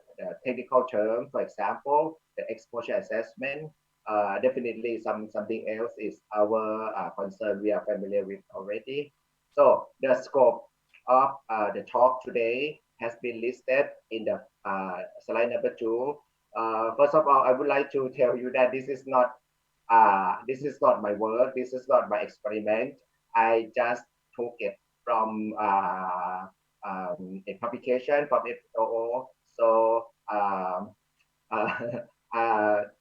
technical term. For example, the exposure assessment. Definitely something else is our concern we are familiar with already. So the scope of the talk today has been listed in the slide number 2. First of all, I would like to tell you that this is not my work. This is not my experiment. I just took it from a publication from FOO. So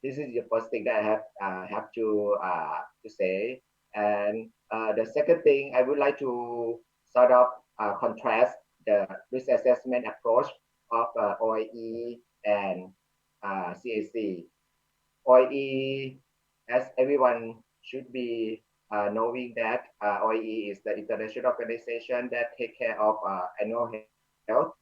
this is the first thing that I have to say. And the second thing, I would like to sort of contrast the risk assessment approach of OIE and CAC. OIE, as everyone should be knowing that OIE is the international organization that take care of animal health.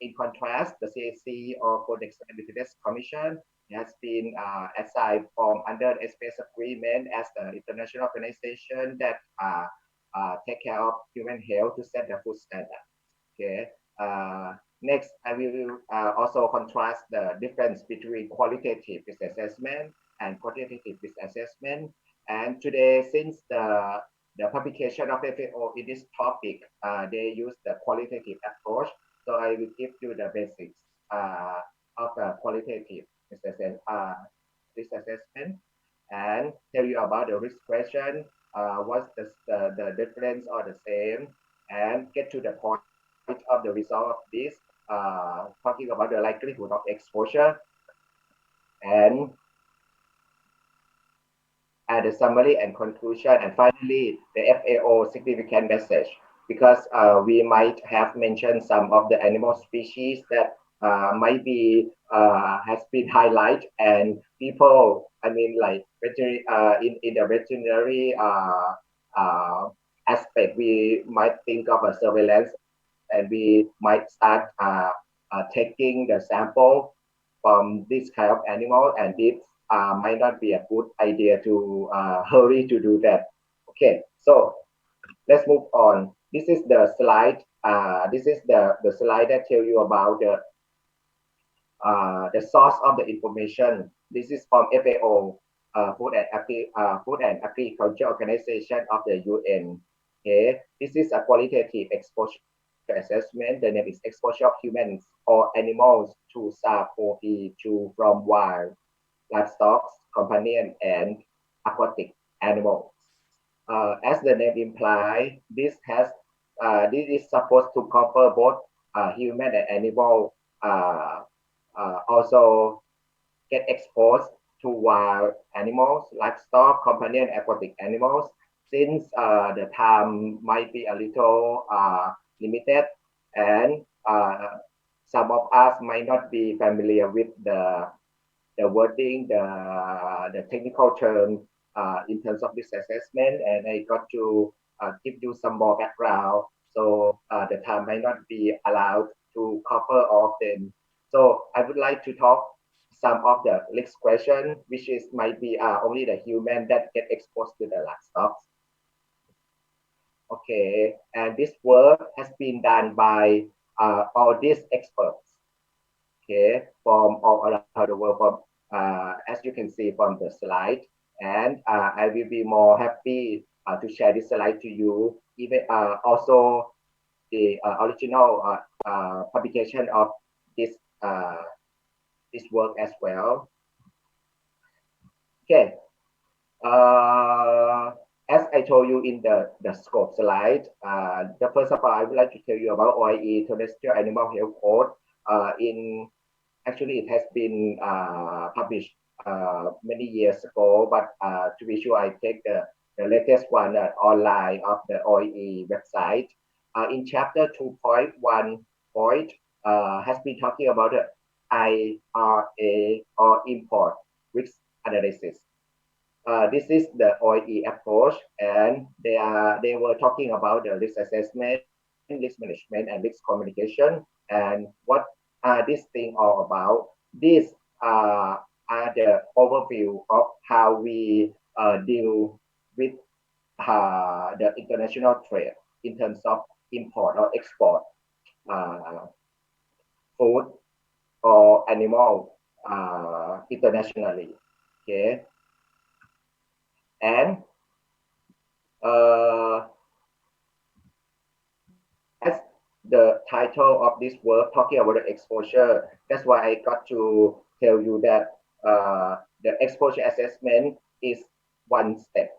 In contrast, the CAC, or Food Extended Commission, has been assigned from under the space agreement as the international organization that take care of human health to set the food standard. Okay. Next, I will also contrast the difference between qualitative risk assessment and quantitative risk assessment. And today, since the publication of FAO in this topic, they use the qualitative approach. So I will give you the basics of the qualitative risk assessment and tell you about the risk question, what's the difference or the same, and get to the point of the result of this, talking about the likelihood of exposure, and the summary and conclusion, and finally the FAO significant message, because we might have mentioned some of the animal species that might be has been highlighted, and people, I mean, like in the veterinary aspect, we might think of a surveillance, and we might start taking the sample from this kind of animal, and it might not be a good idea to hurry to do that. Okay, so let's move on. This is the slide. This is the slide that tell you about the source of the information. This is from FAO, Food and Agriculture Organization of the UN. Okay, this is a qualitative exposure assessment. The name is exposure of humans or animals to SARS-CoV-2 from wild, livestock, companion, and aquatic animals. As the name implies, this is supposed to cover both human and animal. Also get exposed to wild animals, livestock, companion, aquatic animals. Since the time might be a little limited, and some of us might not be familiar with the wording, the technical term in terms of this assessment, and I got to give you some more background. So the time might not be allowed to cover all of them. So I would like to talk some of the next question, which is might be only the human that get exposed to the livestock. Okay, and this work has been done by all these experts. okay, from all around the world, from as you can see from the slide. And I will be more happy to share this slide to you. Even also the original publication of this this work as well. Okay. As I told you in the scope slide, the first of all, I would like to tell you about OIE, Terrestrial Animal Health Code. Actually, it has been published many years ago, but to be sure, I take the latest one online of the OIE website. In chapter 2.1 point, has been talking about the IRA or import risk analysis. This is the OIE approach, and they were talking about the risk assessment, risk management, and risk communication. And what are these things all about? These are the overview of how we deal with the international trade in terms of import or export food or animal internationally. Okay. And as the title of this work talking about the exposure, that's why I got to tell you that the exposure assessment is one step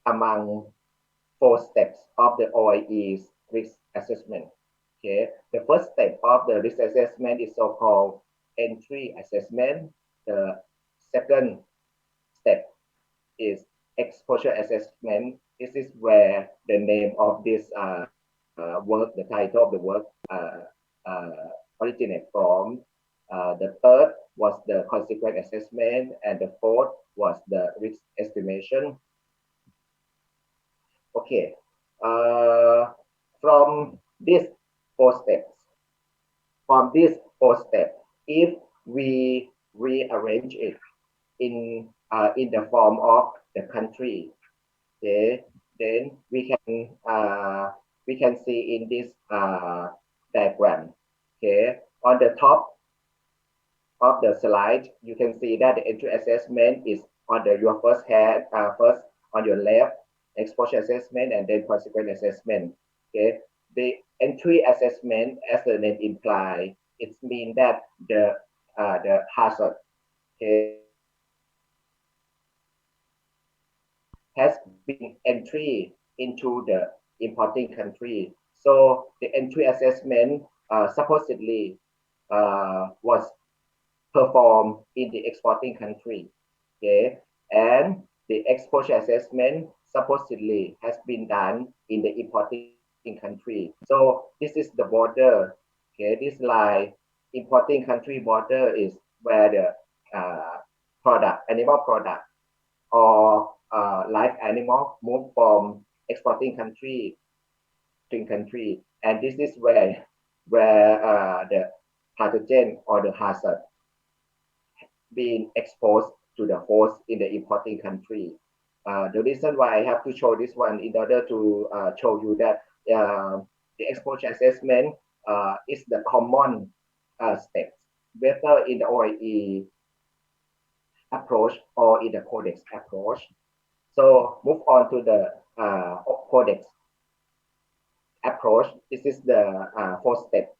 among 4 steps of the OIE's risk assessment. Okay, the first step of the risk assessment is so-called entry assessment. The second step is exposure assessment. This is where the name of this work, the title of the work originate from. The third was the consequence assessment, and the fourth was the risk estimation. Okay, from these 4 steps, if we rearrange it in the form of the country, okay, then we can see in this diagram. Okay, on the top of the slide, you can see that the entry assessment is on your first on your left, exposure assessment, and then consequence assessment. Okay, the entry assessment, as the name implies, it means that the hazard, okay, has been entry into the importing country. So the entry assessment supposedly was performed in the exporting country. Okay, and the exposure assessment supposedly has been done in the importing country. So this is the border. Okay, this line, importing country border, is where the animal product or live animal move from exporting country to country, and this is where the pathogen or the hazard being exposed to the host in the importing country. The reason why I have to show this one in order to show you that the exposure assessment is the common steps, whether in the OIE approach or in the codex approach. So move on to the codex approach. This is the 4 step.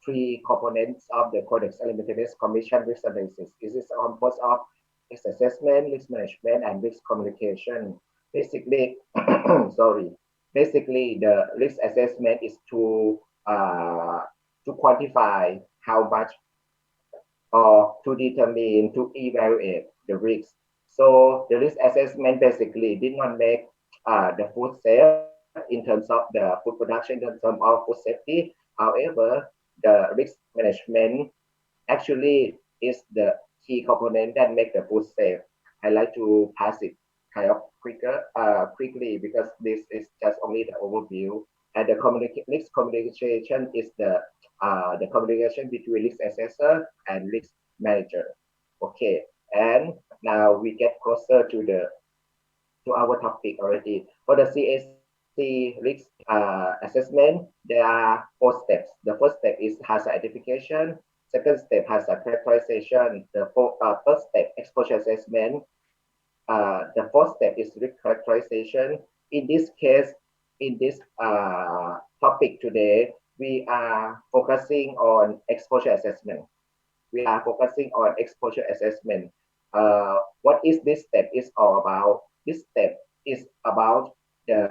3 components of the Codex Alimentarius Commission risk analysis. This is composed of risk assessment, risk management, and risk communication. Basically, basically the risk assessment is to quantify how much or to determine, to evaluate the risk. So the risk assessment basically did not make the food safe in terms of the food production, in terms of food safety. However, the risk management actually is the key component that make the food safe. I like to pass it kind of quickly because this is just only the overview. And the risk communication is the communication between risk assessor and risk manager. Okay, and now we get closer to our topic already. For the CAC see risk assessment, there are 4 steps. The first step is hazard identification. Second step, hazard characterization. The third step, exposure assessment. The fourth step is risk characterization. In this case, in this topic today, we are focusing on exposure assessment. We are focusing on exposure assessment. What is this step is all about? This step is about the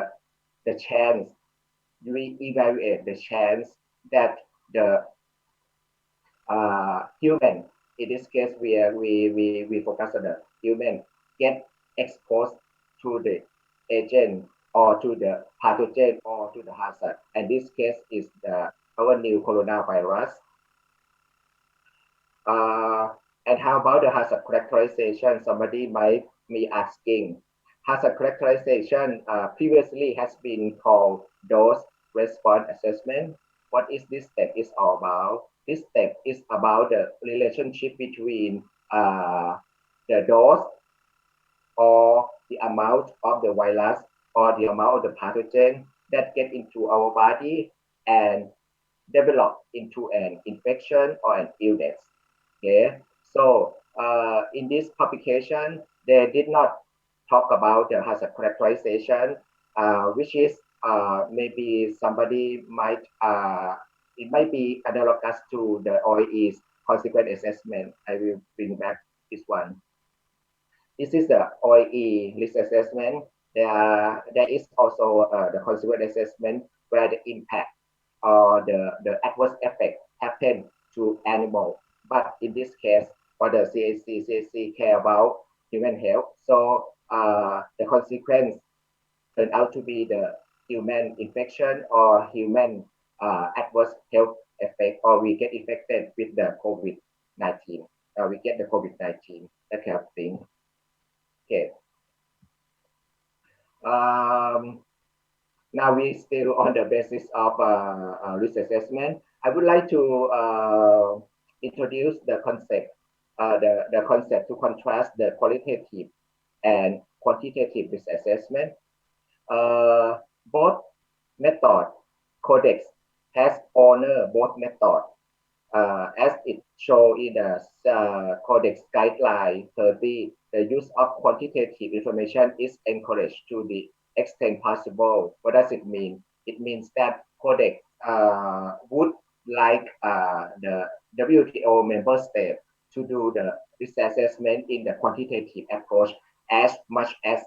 chance. We evaluate the chance that the human, in this case, we focus on the human, get exposed to the agent or to the pathogen or to the hazard. And this case is our new coronavirus. And how about the hazard characterization? Somebody might be asking. Hazard characterization previously has been called dose response assessment. What is this step is all about? This step is about the relationship between the dose or the amount of the virus or the amount of the pathogen that get into our body and develop into an infection or an illness. Okay, so in this publication, they did not talk about the hazard characterization, which is maybe somebody might, it might be analogous to the OEE's consequence assessment. I will bring back this one. This is the OEE risk assessment. There is also the consequence assessment where the impact or the adverse effect happen to animal. But in this case, for the CAC care about human health. So the consequence turned out to be the human infection or human adverse health effect, or we get infected with the COVID-19. We get the COVID-19, that kind of thing. Okay. Now we still on the basis of risk assessment. I would like to introduce the concept, the concept to contrast the qualitative and quantitative risk assessment. Both method codex has honor both method as it shown in the codex guideline 30. The use of quantitative information is encouraged to the extent possible. What does it mean? It means that codex would like the WTO member state to do the risk assessment in the quantitative approach as much as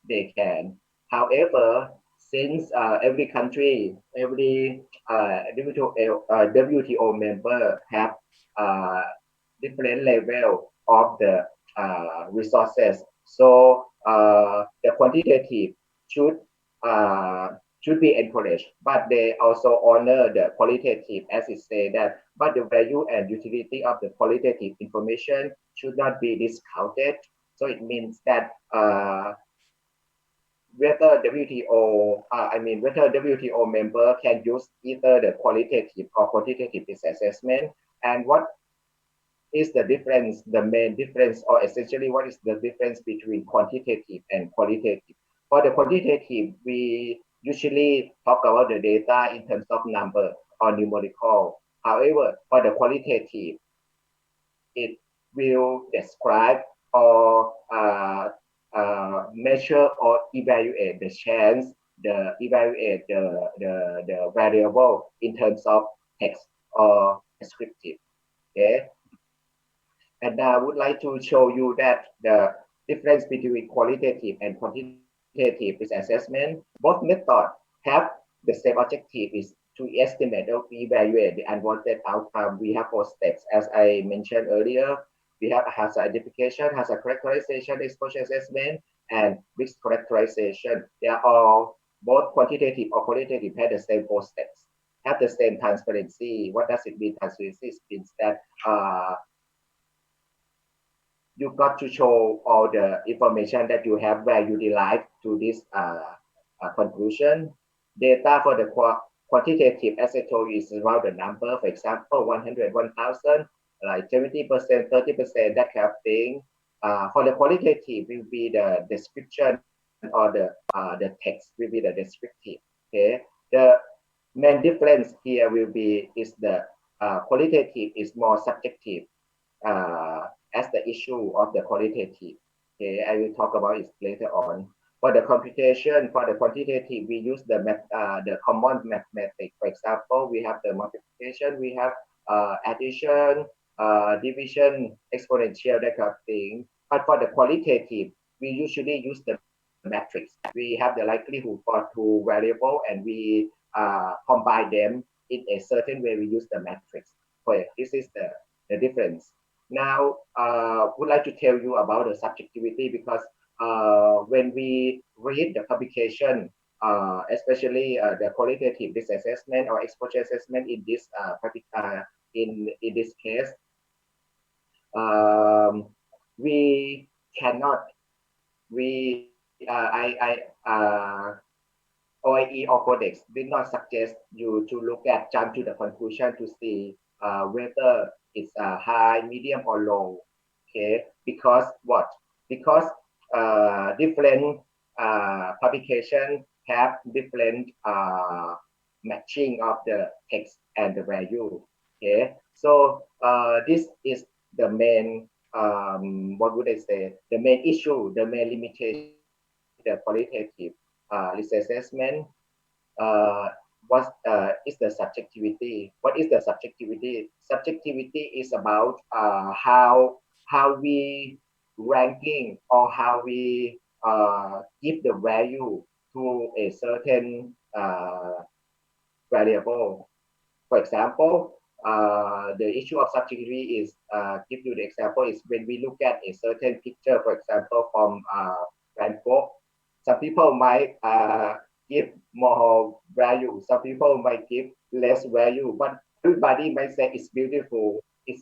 they can. However, since every country, every WTO member have different level of the resources, so the quantitative should be encouraged, but they also honor the qualitative, as it say that, but the value and utility of the qualitative information should not be discounted. So it means that whether WTO, whether WTO member can use either the qualitative or quantitative risk assessment, and what is the difference, the main difference, or essentially what is the difference between quantitative and qualitative. For the quantitative, we usually talk about the data in terms of number or numerical. However, for the qualitative, it will describe or measure or evaluate the chance, evaluate the variable in terms of text or descriptive. Okay. And I would like to show you that the difference between qualitative and quantitative risk assessment, both methods have the same objective, is to estimate or evaluate the unwanted outcome. We have 4 steps, as I mentioned earlier. We have a hazard identification, hazard characterization, exposure assessment, and risk characterization. They are all, both quantitative or qualitative, have the same 4 steps, have the same transparency. What does it mean? Transparency means that you got to show all the information that you have where you derive to this conclusion. Data for the quantitative, as I told you, is about the number. For example, 100, 1,000, like 70%, 30%, that kind of thing. For the qualitative, will be the description or the text will be the descriptive. Okay, the main difference here will be is the qualitative is more subjective as the issue of the qualitative. Okay, I will talk about it later on. For the computation, for the quantitative, we use the common mathematics. For example, we have the multiplication, we have addition, division, exponential, that kind of thing. But for the qualitative, we usually use the matrix. We have the likelihood for two variables and we combine them in a certain way. We use the matrix. Okay, this is the difference. Now, would like to tell you about the subjectivity because when we read the publication, especially the qualitative risk assessment or exposure assessment in this in this case, we cannot we OIE or Codex did not suggest you to look at jump to the conclusion to see whether it's high, medium, or low. Okay, because what? Because different publication have different matching of the text and the value. Okay, so this is the main what would I say? The main issue, the main limitation, the qualitative risk assessment. What is the subjectivity? What is the subjectivity? Subjectivity is about how we ranking or how we give the value to a certain variable. For example, the issue of subjectivity is, give you the example, is when we look at a certain picture, for example, from Van Gogh, some people might give more value, some people might give less value, but everybody might say it's beautiful, it's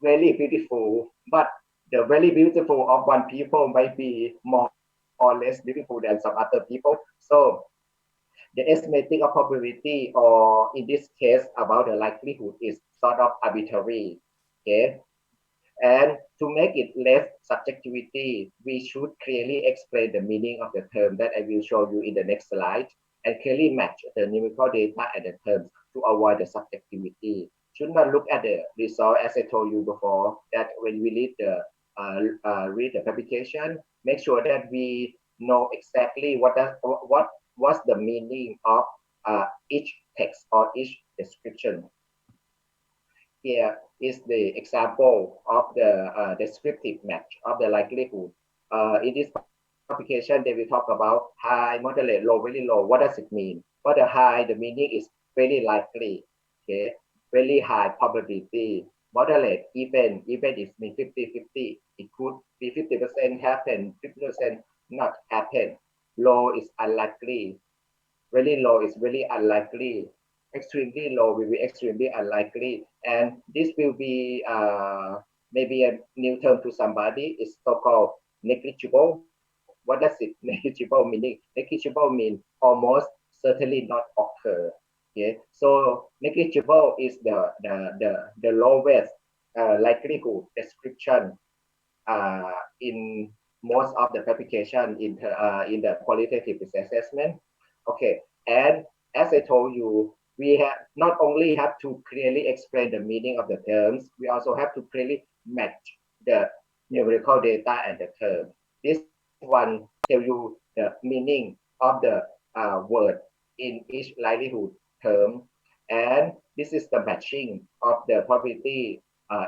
really beautiful, but the very beautiful of one people might be more or less beautiful than some other people. So the estimating of probability, or in this case about the likelihood, is sort of arbitrary. Okay, and to make it less subjectivity, we should clearly explain the meaning of the term that I will show you in the next slide, and clearly match the numerical data and the terms to avoid the subjectivity. Should not look at the result, as I told you before, that when we read the publication, make sure that we know exactly what's the meaning of each text or each description. Here is the example of the descriptive match of the likelihood. In this application, they will talk about high, moderate, low, very low. What does it mean? For the high, the meaning is very likely, okay, very high probability. Moderate, even is mean 50-50. It could be 50% happen, 50% not happen. Low is unlikely. Very low is very unlikely. Extremely low will be extremely unlikely. And this will be maybe a new term to somebody. It's so-called negligible. What does it negligible meaning? Negligible means almost certainly not occur. Okay, so negligible is the lowest likelihood description in most of the publication in the qualitative assessment. Okay, and as I told you, we have not only have to clearly explain the meaning of the terms, we also have to clearly match the numerical data and the term. This one tell you the meaning of the word in each likelihood term, and this is the matching of the probability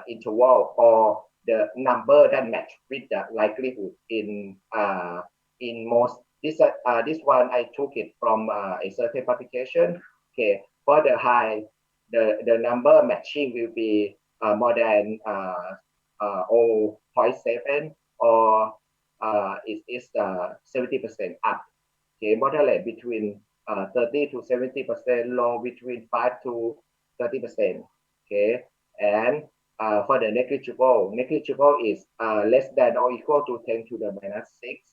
interval or the number that match with the likelihood in most. This one I took it from a certain publication. Okay, for the high, the number matching will be more than 0.7 or it is 70% up. Okay, moderate between 30 to 70%, low between 5 to 30%. Okay, and for the negligible is less than or equal to 10 to the minus 6.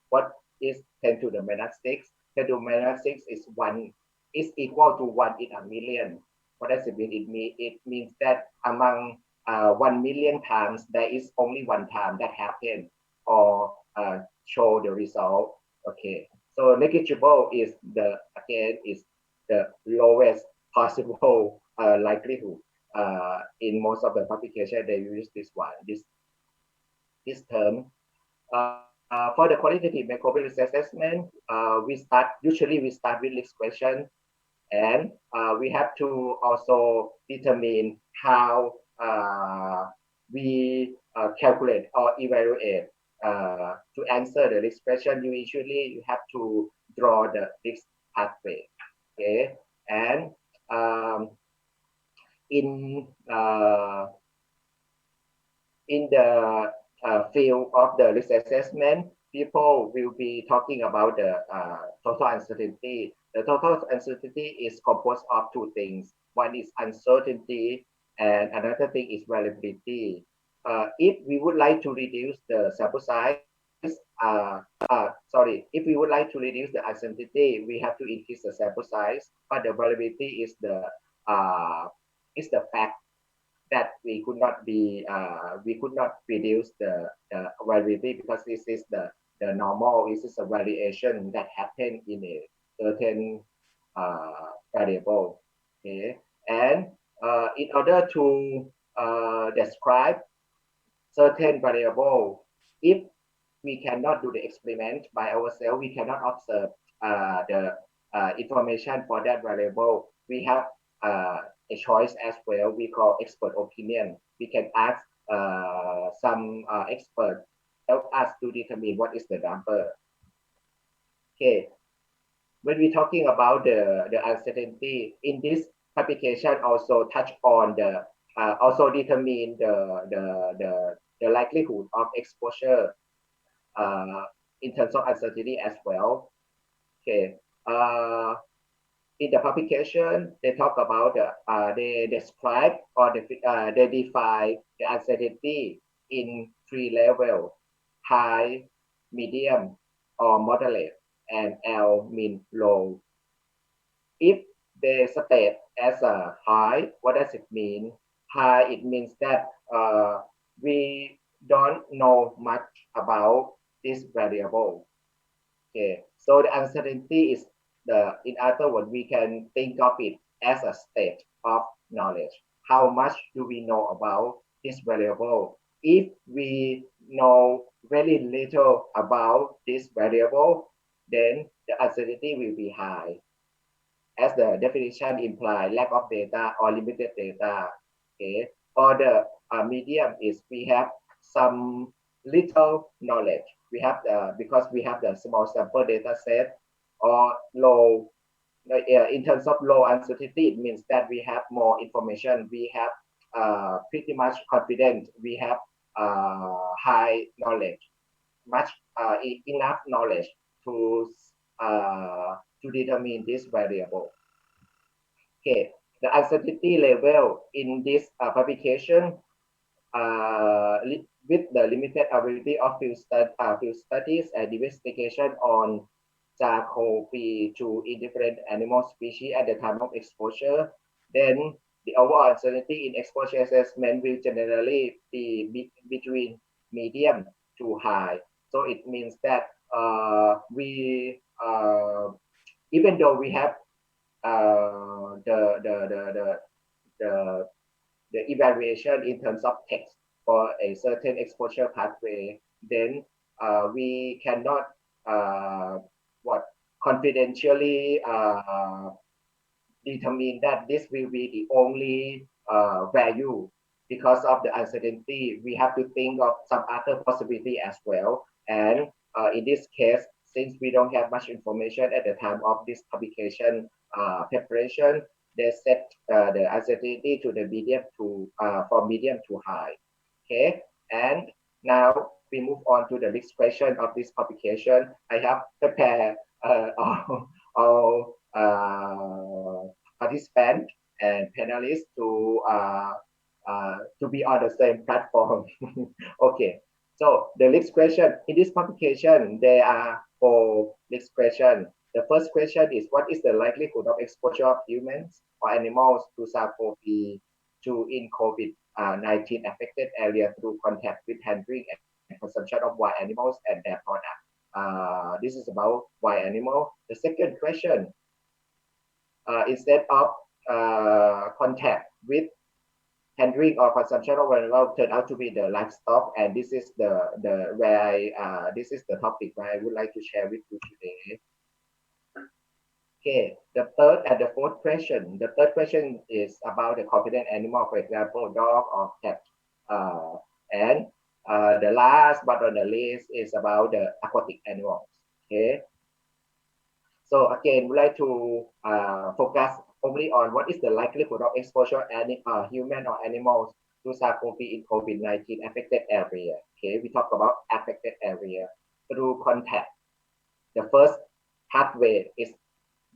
What is 10 to the minus 6? 10 to the minus 6 is 1, is equal to 1 in a million. What does it mean? It means that among 1 million times, there is only one time that happened or show the result. Okay, so negligible is the lowest possible likelihood. In most of the publication, they use this term. For the qualitative microbiology assessment, usually we start with this question, and we have to also determine how we calculate or evaluate. To answer the risk question, you have to draw the risk pathway. Okay, and um, in uh, in the field of the risk assessment, people will be talking about the total uncertainty. The total uncertainty is composed of two things. One is uncertainty, and another thing is variability. If we would like to reduce the sample size, if we would like to reduce the uncertainty, we have to increase the sample size. But the variability is the fact that we could not reduce the variability because this is the normal. This is a variation that happen in a certain variable. Okay, and in order to describe certain variable, if we cannot do the experiment by ourselves, we cannot observe the information for that variable. We have a choice as well. We call expert opinion. We can ask some expert help us to determine what is the number. Okay, when we're talking about the uncertainty in this publication, also touch on the also determine the likelihood of exposure in terms of uncertainty as well. Okay. In the publication, they talk about they describe or they define the uncertainty in three levels: high, medium, or moderate, and L mean low. If they state as a high, what does it mean? High, it means that we don't know much about this variable. Okay, so the uncertainty is in other words, we can think of it as a state of knowledge. How much do we know about this variable? If we know very little about this variable, then the uncertainty will be high. As the definition implies, lack of data or limited data. Okay, or the medium is we have some little knowledge. We have because we have the small sample data set, or low. In terms of low uncertainty, it means that we have more information. We have pretty much confident. We have high knowledge, much enough knowledge to determine this variable. Okay, the uncertainty level in this publication with the limited ability of field studies and investigation on SARS-CoV-2 in different animal species at the time of exposure, then the overall uncertainty in exposure assessment will generally be between medium to high. So it means that we even though we have the evaluation in terms of text for a certain exposure pathway, then we cannot confidentially determine that this will be the only value because of the uncertainty. We have to think of some other possibility as well. And in this case, since we don't have much information at the time of this publication preparation, they set the uncertainty to the medium to from medium to high. Okay, and now we move on to the next question of this publication. I have prepared all participants and panelists to be on the same platform. Okay, so the next question in this publication, there are four next questions. The first question is, what is the likelihood of exposure of humans or animals to SARS-CoV-2 in COVID-19 affected area through contact with handling and consumption of wild animals and their products? This is about wild animal. The second question, instead of contact with handling or consumption of animal turn out to be the livestock, and this is the where this is the topic where I would like to share with you today. Okay, the third and the fourth question. The third question is about the companion animal, for example, dog or cat. And the last but on the list is about the aquatic animals. Okay. So again, we like to focus only on what is the likelihood of exposure any human or animals to SARS-CoV in COVID-19 affected area. Okay, we talk about affected area through contact. The first pathway is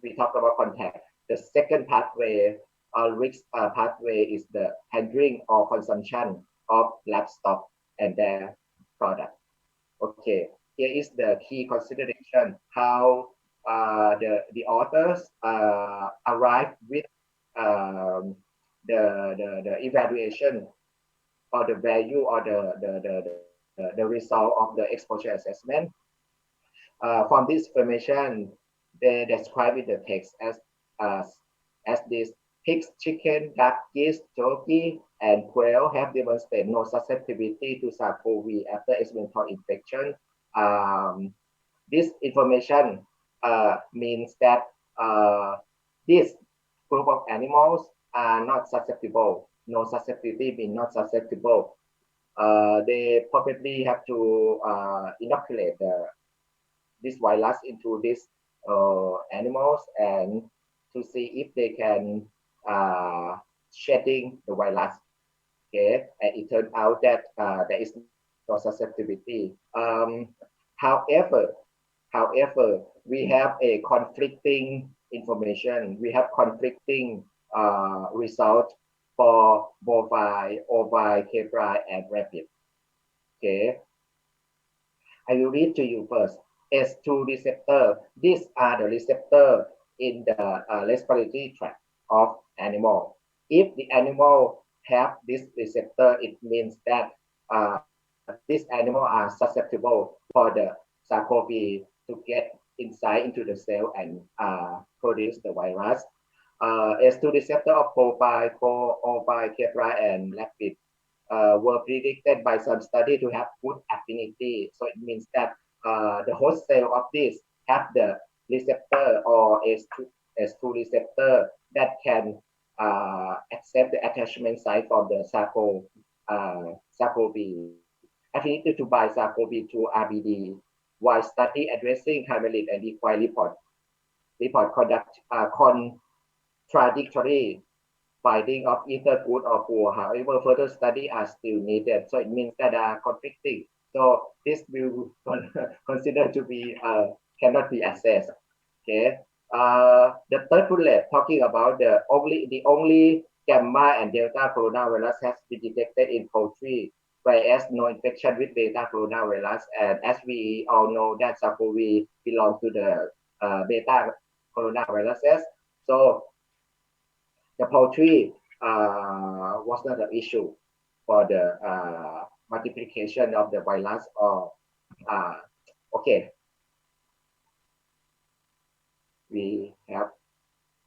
we talk about contact. The second pathway or risk pathway is the handling or consumption of livestock and their product. Okay, here is the key consideration how the authors arrived with the evaluation or the value or the result of the exposure assessment. From this information, they describe in the text as this: pigs, chicken, duck, geese, turkey, and quail have demonstrated no susceptibility to SARS-CoV after experimental infection. This information means that this group of animals are not susceptible. No susceptibility means not susceptible. They probably have to inoculate this virus into these animals and to see if they can shedding the virus. Okay, and it turned out that there is no susceptibility. However, we have a conflicting information. We have conflicting results for bovine, ovine, capra, and rabbit. Okay, I will read to you first. S2 receptor. These are the receptor in the respiratory tract of animal. If the animal have this receptor, it means that these animals are susceptible for the SARS-CoV to get inside into the cell and produce the virus. S2 receptor of bovine, ovine, capra, and rabbit were predicted by some study to have good affinity. So it means that the host cell of this have the receptor or S2 receptor that can accept the attachment site from the SARS-CoV. Affinity to bind SARS-CoV to RBD, while study addressing Hymalid and equine report conduct contradictory finding of either good or poor. However, further study are still needed. So it means that are conflicting. So this will consider to be cannot be assessed. Okay. The third bullet talking about the only gamma and delta coronavirus has been detected in poultry, whereas no infection with beta coronavirus. And as we all know that SARS-CoV belongs to the beta coronaviruses. So the poultry was not an issue for the multiplication of the virus or okay. We have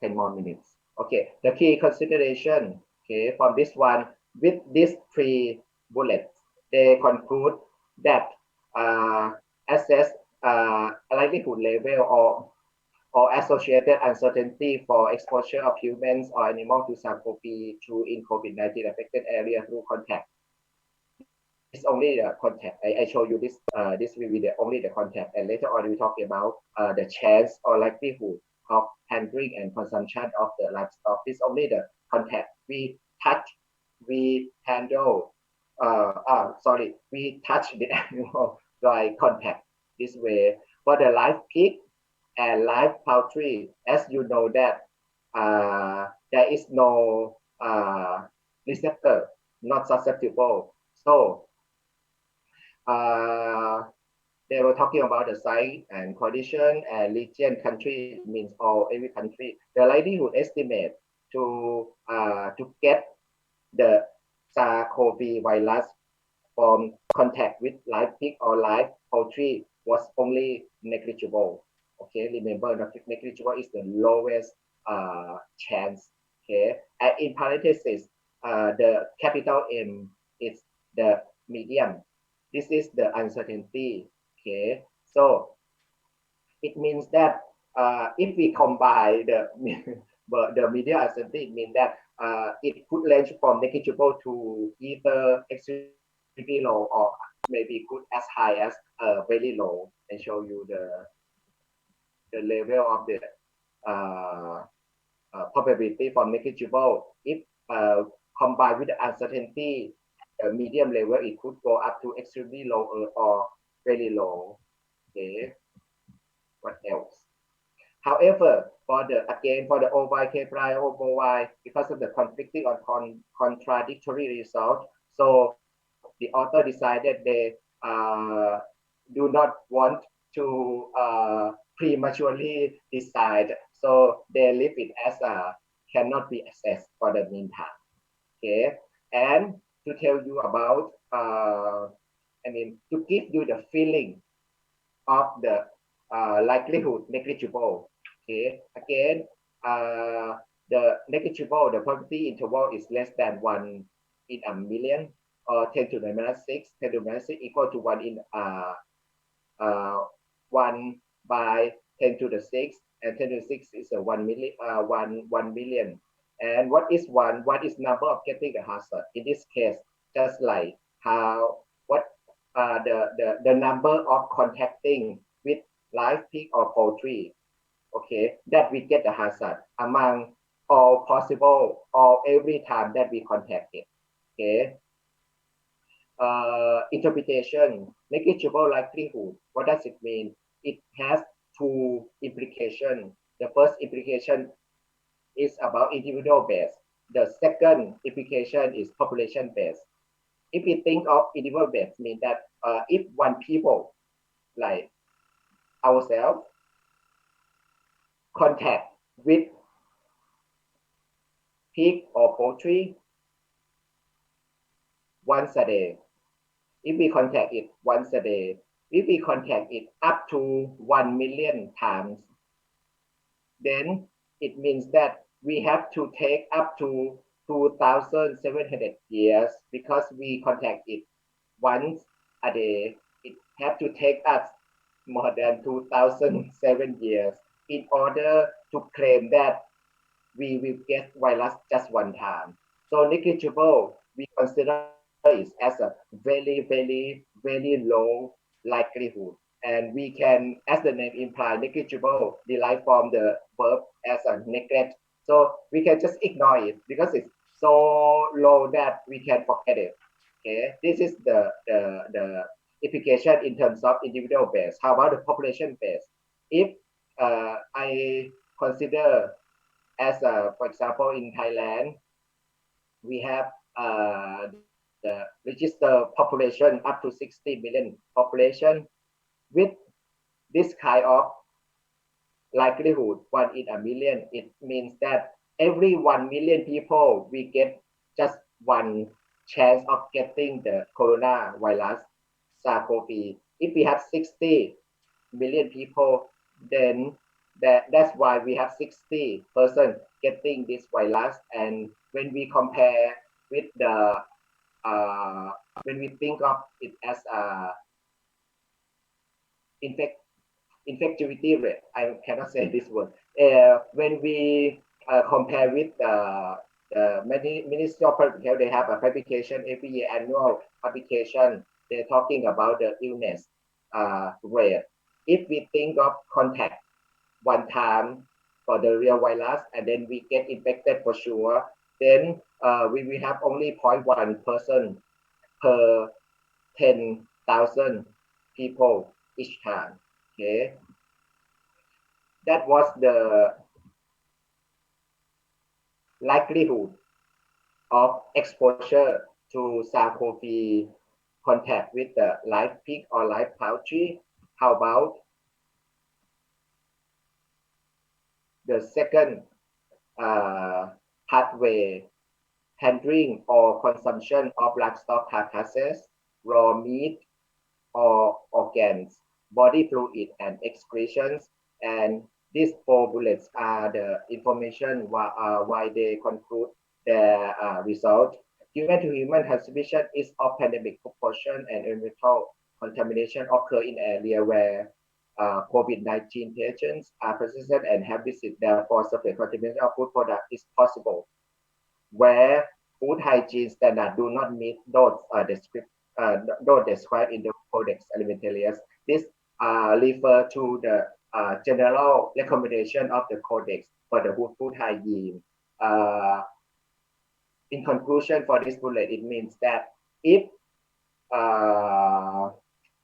10 more minutes. Okay, the key consideration, okay, from this one, with these three bullets, they conclude that assess likelihood level or associated uncertainty for exposure of humans or animals to SARS-CoV-2 in COVID-19 affected area through contact. It's only the contact. I show you this. This will be only the contact, and later on we talk about the chance or likelihood of handling and consumption of the livestock. It's only the contact. We touch, we handle. We touch the animal by contact. This way, for the live pig and live poultry, as you know that there is no receptor, not susceptible. So they were talking about the size and condition and region, country means every country. The likelihood estimate to get the SARS-CoV virus from contact with live pig or live poultry was only negligible. Okay, remember negligible is the lowest chance. Okay, and in parentheses, the capital M is the medium. This is the uncertainty. Okay, so it means that if we combine the medium uncertainty, it means that it could range from negligible to either extremely low or maybe could as high as very low, and show you the level of the probability for negligible. If combined with the uncertainty, medium level, it could go up to extremely low or very low. Okay, what else? However, for the OYK prior OY, because of the conflicting or contradictory result, so the author decided they do not want to prematurely decide, so they leave it as cannot be assessed for the meantime. Okay, and to tell you about, to give you the feeling of the likelihood negligible. Okay, again, the negligible, the probability interval is less than 1 in a million, or 10 to the minus 6, 10 to the minus 6 equal to 1 in 1 by 10 to the 6, and 10 to the 6 is a 1 million, 1 million. And what is 1? What is number of getting a hazard? In this case, just like how the number of contacting with live pig or poultry, okay, that we get the hazard among all possible or every time that we contact it. Okay. Interpretation, negligible likelihood. What does it mean? It has two implications. The first implication is about individual base. The second implication is population base. If we think of individual base, mean that if one people like ourselves contact with pig or poultry once a day, if we contact it once a day, if we contact it up to 1 million times, then it means that we have to take up to 2,700 years, because we contact it once a day. It have to take us more than 2,007 years in order to claim that we will get virus just one time. So negligible, we consider it as a very, very, very low likelihood. And we can, as the name implies, negligible, derived from the verb as a neglect. So we can just ignore it because it's so low that we can forget it. Okay, this is the implication in terms of individual base. How about the population base? If I consider as for example, in Thailand, we have the registered population up to 60 million population. With this kind of likelihood, 1 in a million, it means that every 1 million people, we get just one chance of getting the coronavirus SARS-CoV. If we have 60 million people, then that's why we have 60% getting this virus. And when we compare with the when we think of it as a infectivity rate, I cannot say this word. When we compare with the Ministry of Public Health, they have a publication every year, annual publication. They're talking about the illness rate. If we think of contact one time for the real virus, and then we get infected for sure, then we will have only 0.1 person per 10,000 people each time. Okay, that was the likelihood of exposure to SARS-CoV contact with the live pig or live poultry. How about the second pathway, handling or consumption of livestock carcasses, raw meat or organs? body fluid, and excretions. And these 4 bullets are the information why they conclude their result. Human-to-human transmission is of pandemic proportion, and environmental contamination occur in area where COVID-19 patients are persistent and have visited. Therefore, surface contamination of food product is possible. Where food hygiene standards do not meet those described in the Codex Alimentarius, this refer to the general recommendation of the Codex for the food hygiene. In conclusion, for this bullet, it means that if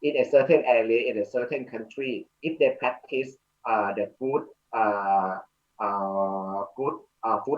in a certain area, in a certain country, if they practice the food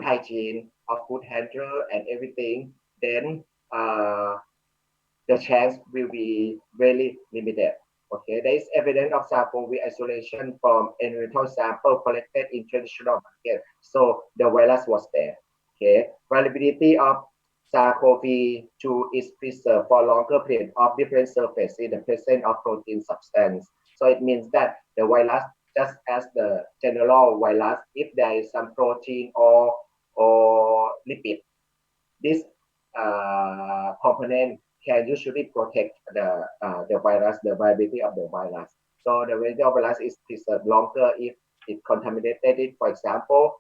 hygiene of food handler and everything, then the chance will be very limited. Okay, there is evidence of SARS-CoV isolation from environmental sample collected in traditional market. So the virus was there. Okay, variability of SARS-CoV-2 is preserved for longer period of different surface in the presence of protein substance. So it means that the virus, just as the general virus, if there is some protein or lipid, this component can usually protect the virus, the viability of the virus. So the viability of virus is preserved longer if it contaminated. For example,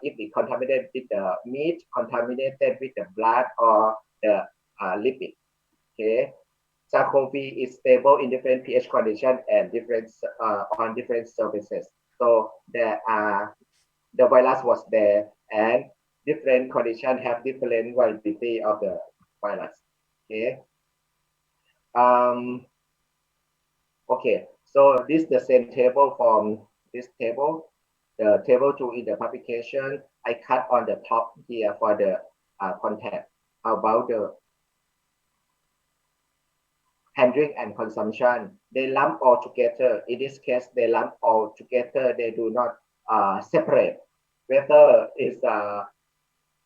if it contaminated with the meat, contaminated with the blood or the lipid. Okay, SARS-CoV is stable in different pH conditions and different on different surfaces. So there are the virus was there, and different conditions have different variability of the virus. Okay. Okay. So this is the same table from this table. The table 2 in the publication. I cut on the top here for the content about the handling and consumption. They lump all together. In this case, they lump all together. They do not separate. Whether it's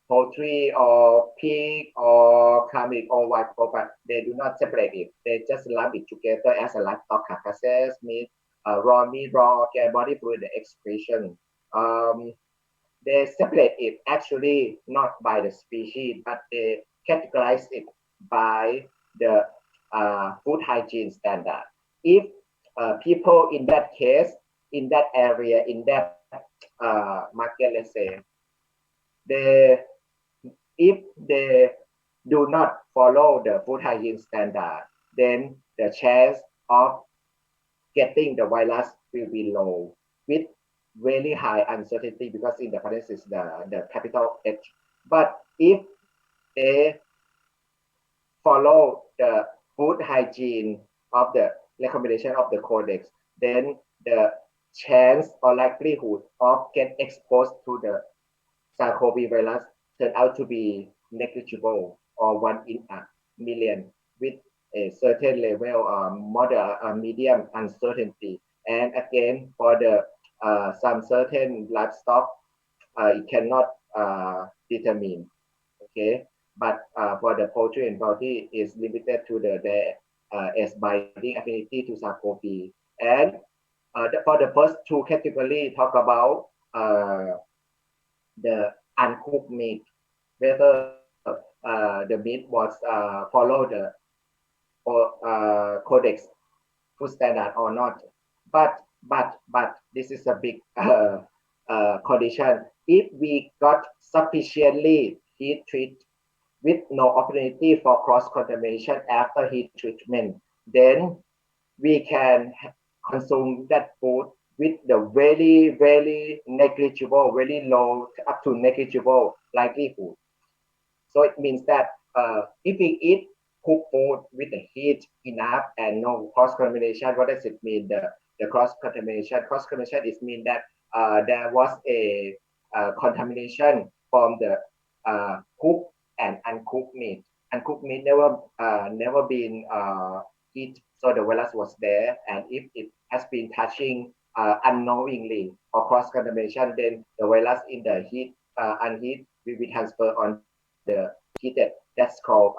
poultry or pig or carnic or wild caught, they do not separate it. They just lump it together as a livestock carcasses, meat, raw meat, raw organ, body fluid, the excretion. They separate it actually not by the species, but they categorize it by the food hygiene standard. If people in that case, in that area, in that market, let's say, if they do not follow the food hygiene standard, then the chance of getting the virus will be low with very high uncertainty, because in the parenthesis the capital H. But if they follow the food hygiene of the recommendation of the codex, then the chance or likelihood of get exposed to the SARS-CoV virus turn out to be negligible, or 1 in a million, with a certain level of moderate medium uncertainty. And again, for the some certain livestock, it cannot determine. Okay, but for the poultry and poultry is limited to the S binding affinity to SARS-CoV. And for the first 2 categories, talk about the uncooked meat, whether the meat was follow the codex food standard or not. But this is a big condition. If we got sufficiently heat treat with no opportunity for cross contamination after heat treatment, then we can consume that food with the very negligible, very low up to negligible likelihood. So it means that if we eat cooked food with the heat enough and no cross contamination, what does it mean? The cross contamination. Cross contamination is mean that there was a contamination from the cooked and uncooked meat. Uncooked meat never been heat, so the virus was there, and if it has been touching unknowingly or cross contamination, then the virus in the heat unheat will be transferred on the heated. That's called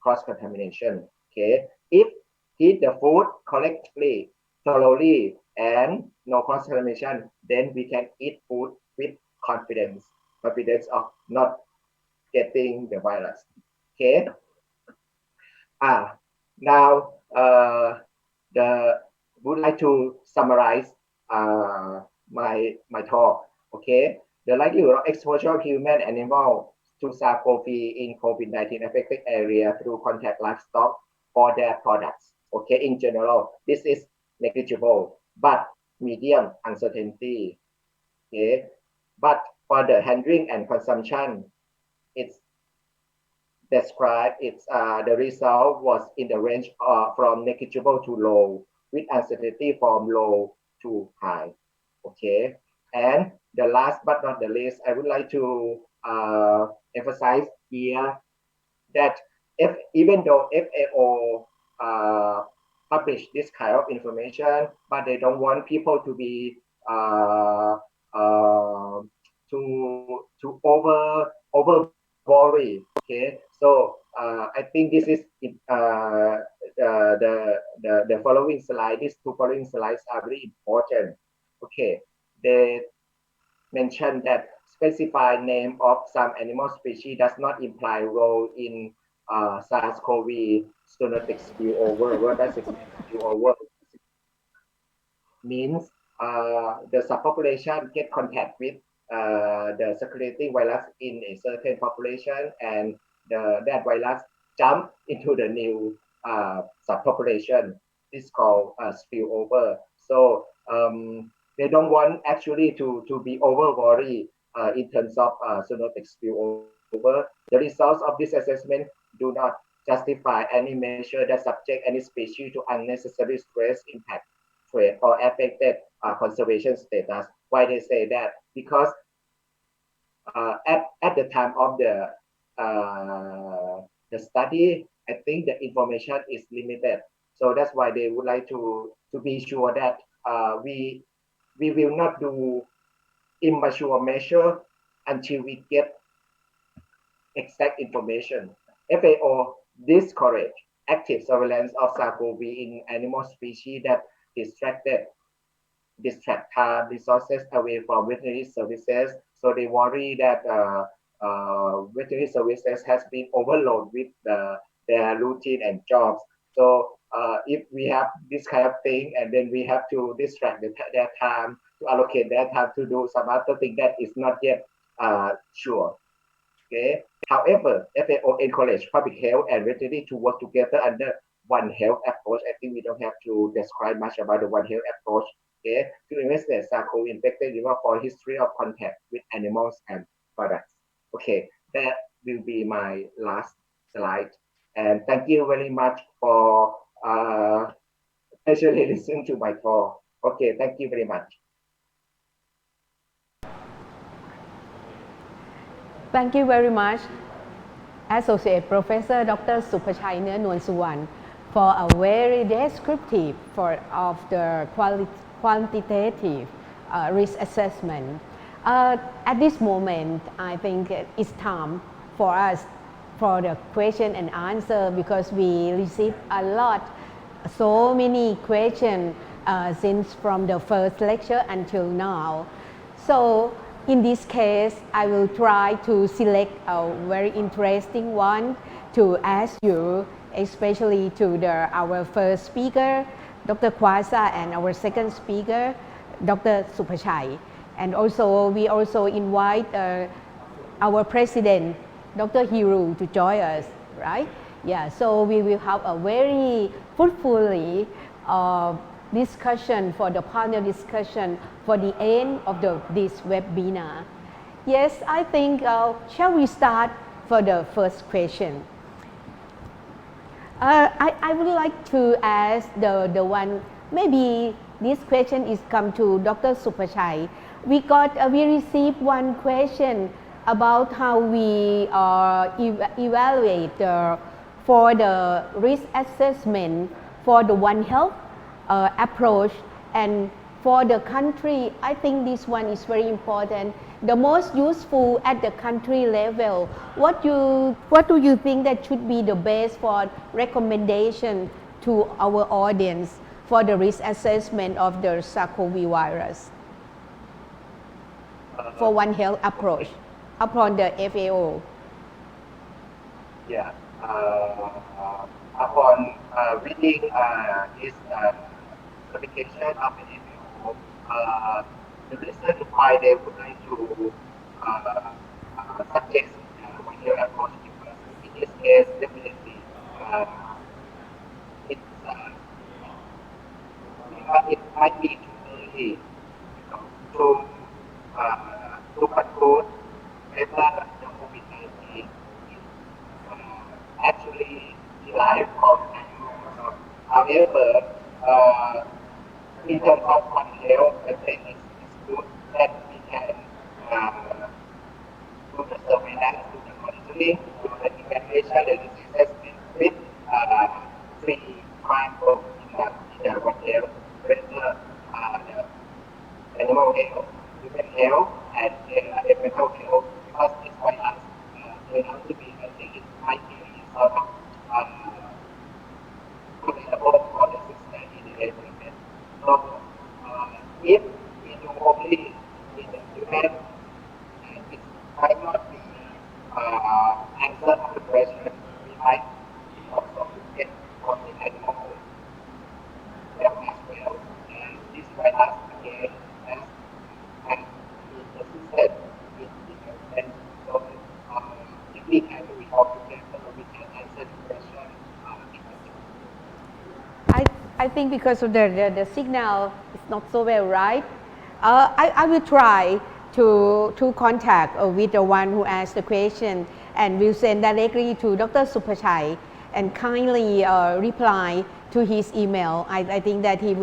cross contamination. Okay, if heat the food correctly thoroughly and no cross-contamination, then we can eat food with confidence of not getting the virus. Okay. Now the would like to summarize my talk. Okay, the likelihood of exposure of human animal to SARS-CoV in COVID-19 affected area through contact livestock or their products. Okay, in general, this is negligible, but medium uncertainty. Okay, but for the handling and consumption, it's described. The result was in the range from negligible to low, with uncertainty from low to high. Okay, and the last but not the least, I would like to emphasize here that even though FAO publish this kind of information, but they don't want people to be to over worry. Okay, so I think this is the following slide. These two following slides are very important. Okay, they mentioned that specified name of some animal species does not imply role in SARS-CoV zoonotic spillover. What does it mean? Spillover means the subpopulation get contact with the circulating virus in a certain population, and that virus jump into the new subpopulation. This is called spillover. So they don't want actually to be over worried in terms of zoonotic spillover. The results of this assessment do not justify any measure that subject any species to unnecessary stress, impact, threat, or affected conservation status. Why they say that? Because at the time of the study, I think the information is limited. So that's why they would like to be sure that we will not do immature measure until we get exact information. FAO discourage active surveillance of SARS-CoV in animal species that distract time resources away from veterinary services. So they worry that veterinary services has been overloaded with their routine and jobs. So if we have this kind of thing, and then we have to distract their time, to allocate their time to do some other thing that is not yet sure. Okay. However, FAO encourage public health and veterinary to work together under One Health approach. I think we don't have to describe much about the One Health approach. Okay, to investigate SARS-CoV infected liver for history of contact with animals and products. Okay, that will be my last slide. And thank you very much for patiently listening to my talk. Okay, thank you very much. Thank you very much, Associate Professor Dr. Supachai Nuansuwan, for a very descriptive of the quantitative risk assessment. At this moment, I think it's time for us for the question and answer, because we received so many questions since from the first lecture until now. So in this case, I will try to select a very interesting one to ask you, especially to our first speaker, Dr. Kwasa, and our second speaker, Dr. Supachai. And also, we also invite our president, Dr. Hiru, to join us, right? Yeah, so we will have a very fruitfully discussion for the panel discussion for the end of this webinar. Yes, I think, shall we start for the first question? I would like to ask the one, maybe this question is come to Dr. Supachai. We received one question about how we evaluate for the risk assessment for the One Health approach, and for the country. I think this one is very important. The most useful at the country level. What do you think that should be the best for recommendation to our audience for the risk assessment of the SARS-CoV virus for One Health approach upon the FAO? Yeah. Upon reading this certification of the FAO, the reason why they would like to suggest One Health approach, because in this case, definitely it's it might be too early, to conclude whether the COVID-19 is actually derived from animals. However, in terms of One Health, I think it's good that we can do the surveillance, do the monitoring, do the evaluation, and the assessment with three framework in the One Health, whether the animal health, human health, and environmental health, because this virus turns out to be, I think it might be sort of available for the system in the environment. So if we do only in the human, it might not be answer to the question. We might also get from the animal health as well. And this virus again has persisted in the environment. So if we can resolve together, we can answer the question I think because of the signal is not so well, right? I will try to contact with the one who asked the question, and will send directly to Dr. Supachai and kindly reply to his email. I think that they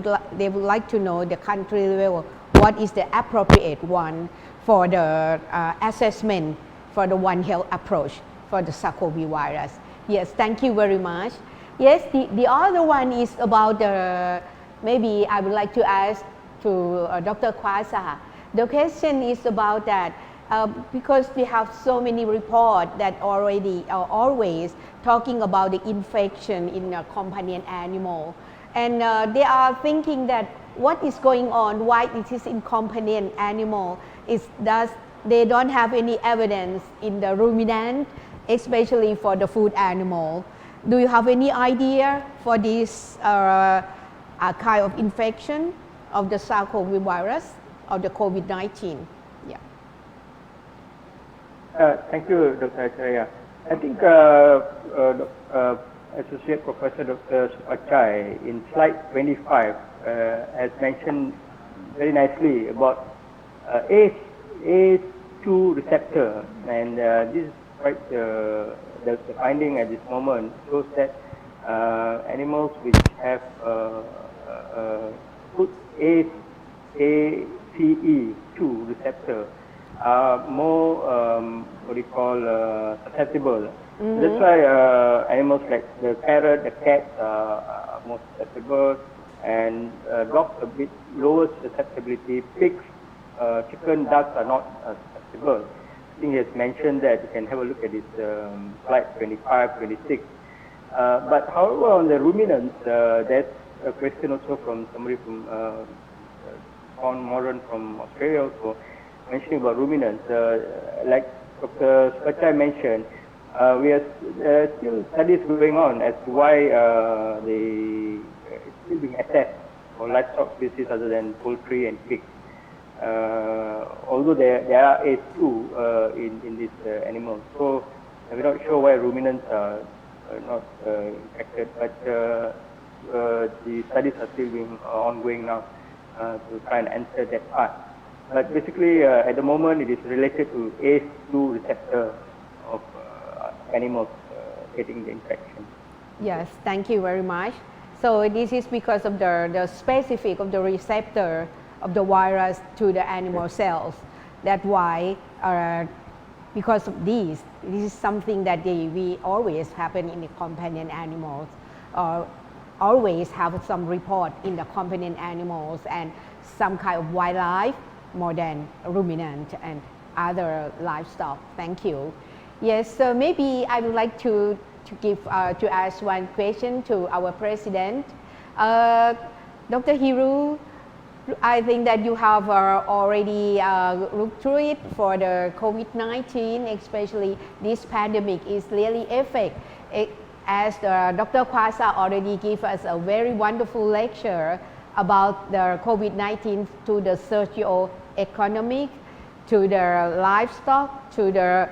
would like to know the country level, what is the appropriate one for the assessment for the One Health approach for the SARS-CoV virus. Yes, thank you very much. Yes, the other one is about maybe I would like to ask to Dr. Kwasa. The question is about that because we have so many reports that already always talking about the infection in a companion animal, and they are thinking that what is going on, why it is in companion animal, is that they don't have any evidence in the ruminant, especially for the food animal. Do you have any idea for this kind of infection of the SARS-CoV virus, of the COVID-19? Yeah. Thank you, Dr. Acharya. I think Associate Professor Dr. Supachai in slide 25 has mentioned very nicely about A2 receptor, and this is quite the finding at this moment shows that animals which have ACE2 receptor are more what we call susceptible. Mm-hmm. That's why animals like the parrot, the cats are more susceptible, and dogs a bit lower susceptibility. Pigs, chicken, ducks are not susceptible. I think he has mentioned that. You can have a look at this slide 25, 26. But however, on the ruminants, that's a question also from somebody from Con Moran from Australia also mentioning about ruminants. Like Dr. Supachai mentioned, we are still studies going on as to why it's still being assessed for livestock species other than poultry and pigs. Although there are ACE2 in these animals, so we're not sure why ruminants are not infected, but the studies are still being ongoing now to try and answer that part. But basically, at the moment, it is related to ACE2 receptor of animals getting the infection. Yes, thank you very much. So this is because of the specific of the receptor of the virus to the animal cells. That's why, because of this is something that we always happen in the companion animals, always have some report in the companion animals and some kind of wildlife more than ruminant and other livestock. Thank you. Yes, so maybe I would like to ask one question to our president. Dr. Hiru, I think that you have already looked through it for the COVID-19, especially this pandemic is really affect. As Dr. Kwasa already gave us a very wonderful lecture about the COVID-19 to the socio-economic, to the livestock, to the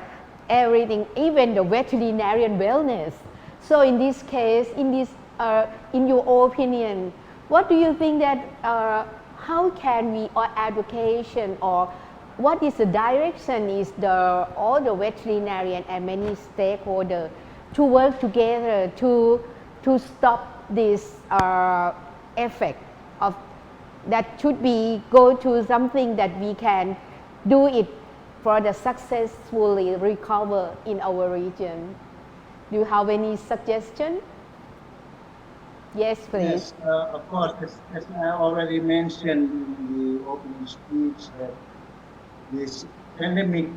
everything, even the veterinarian wellness. So in this case, in your opinion, what do you think that how can we or education or what is the direction is all the veterinarian and many stakeholders to work together to stop this effect of that should be go to something that we can do it for the successfully recover in our region. Do you have any suggestion? Yes, please. Yes, of course, as I already mentioned in the opening speech, that this pandemic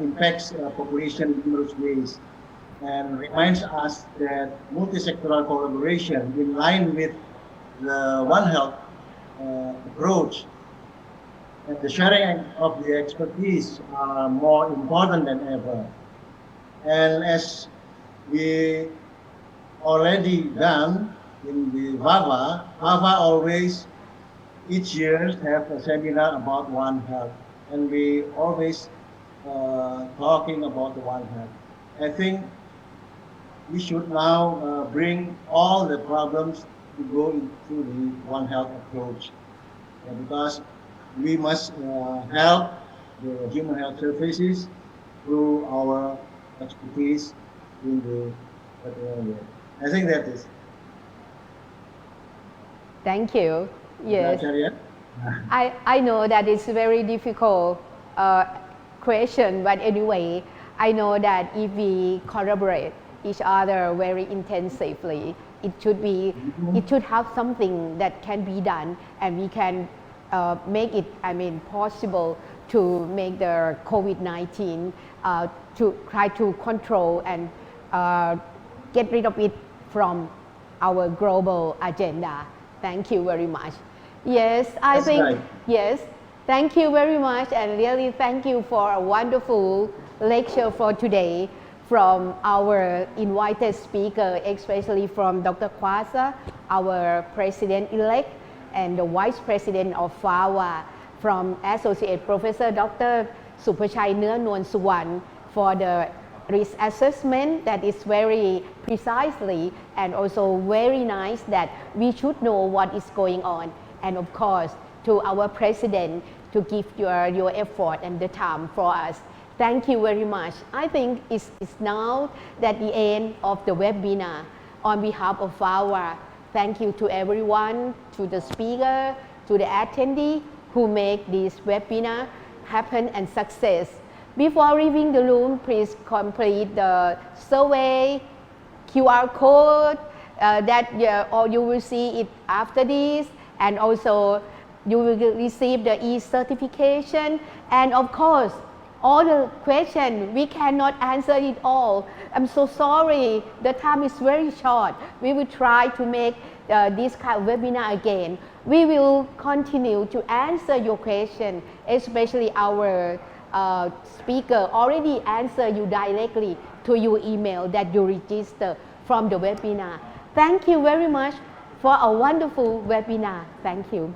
impacts population in numerous ways and reminds us that multi-sectoral collaboration in line with the One Health approach and the sharing of the expertise are more important than ever. And as we already done in the FAVA always each year have a seminar about One Health, and we always talking about the One Health. I think we should now bring all the problems to go into the One Health approach, because we must help the human health services through our expertise in the veterinary. I think that is. Thank you. Yes. I know that it's a very difficult question, but anyway, I know that if we collaborate each other very intensively, it should have something that can be done, and we can make it, possible to make the COVID-19 to try to control and get rid of it from our global agenda. Thank you very much. Yes, I think, right. Yes, thank you very much, and really thank you for a wonderful lecture for today from our invited speaker, especially from Dr. Kwasa, our president-elect, and the vice president of FAVA, from Associate Professor Dr. Supachai Nuan Suwan, for the risk assessment that is very precisely and also very nice that we should know what is going on. And of course, to our president to give your effort and the time for us. Thank you very much. I think it's now that the end of the webinar. On behalf of FAVA, thank you to everyone, to the speaker, to the attendee who make this webinar happen and success. Before leaving the room, please complete the survey, QR code or you will see it after this, and also you will receive the e-certification. And of course, all the questions, we cannot answer it all. I'm so sorry, the time is very short. We will try to make this kind of webinar again. We will continue to answer your question, especially our speaker already answer you directly to your email that you register from the webinar. Thank you very much for a wonderful webinar. Thank you.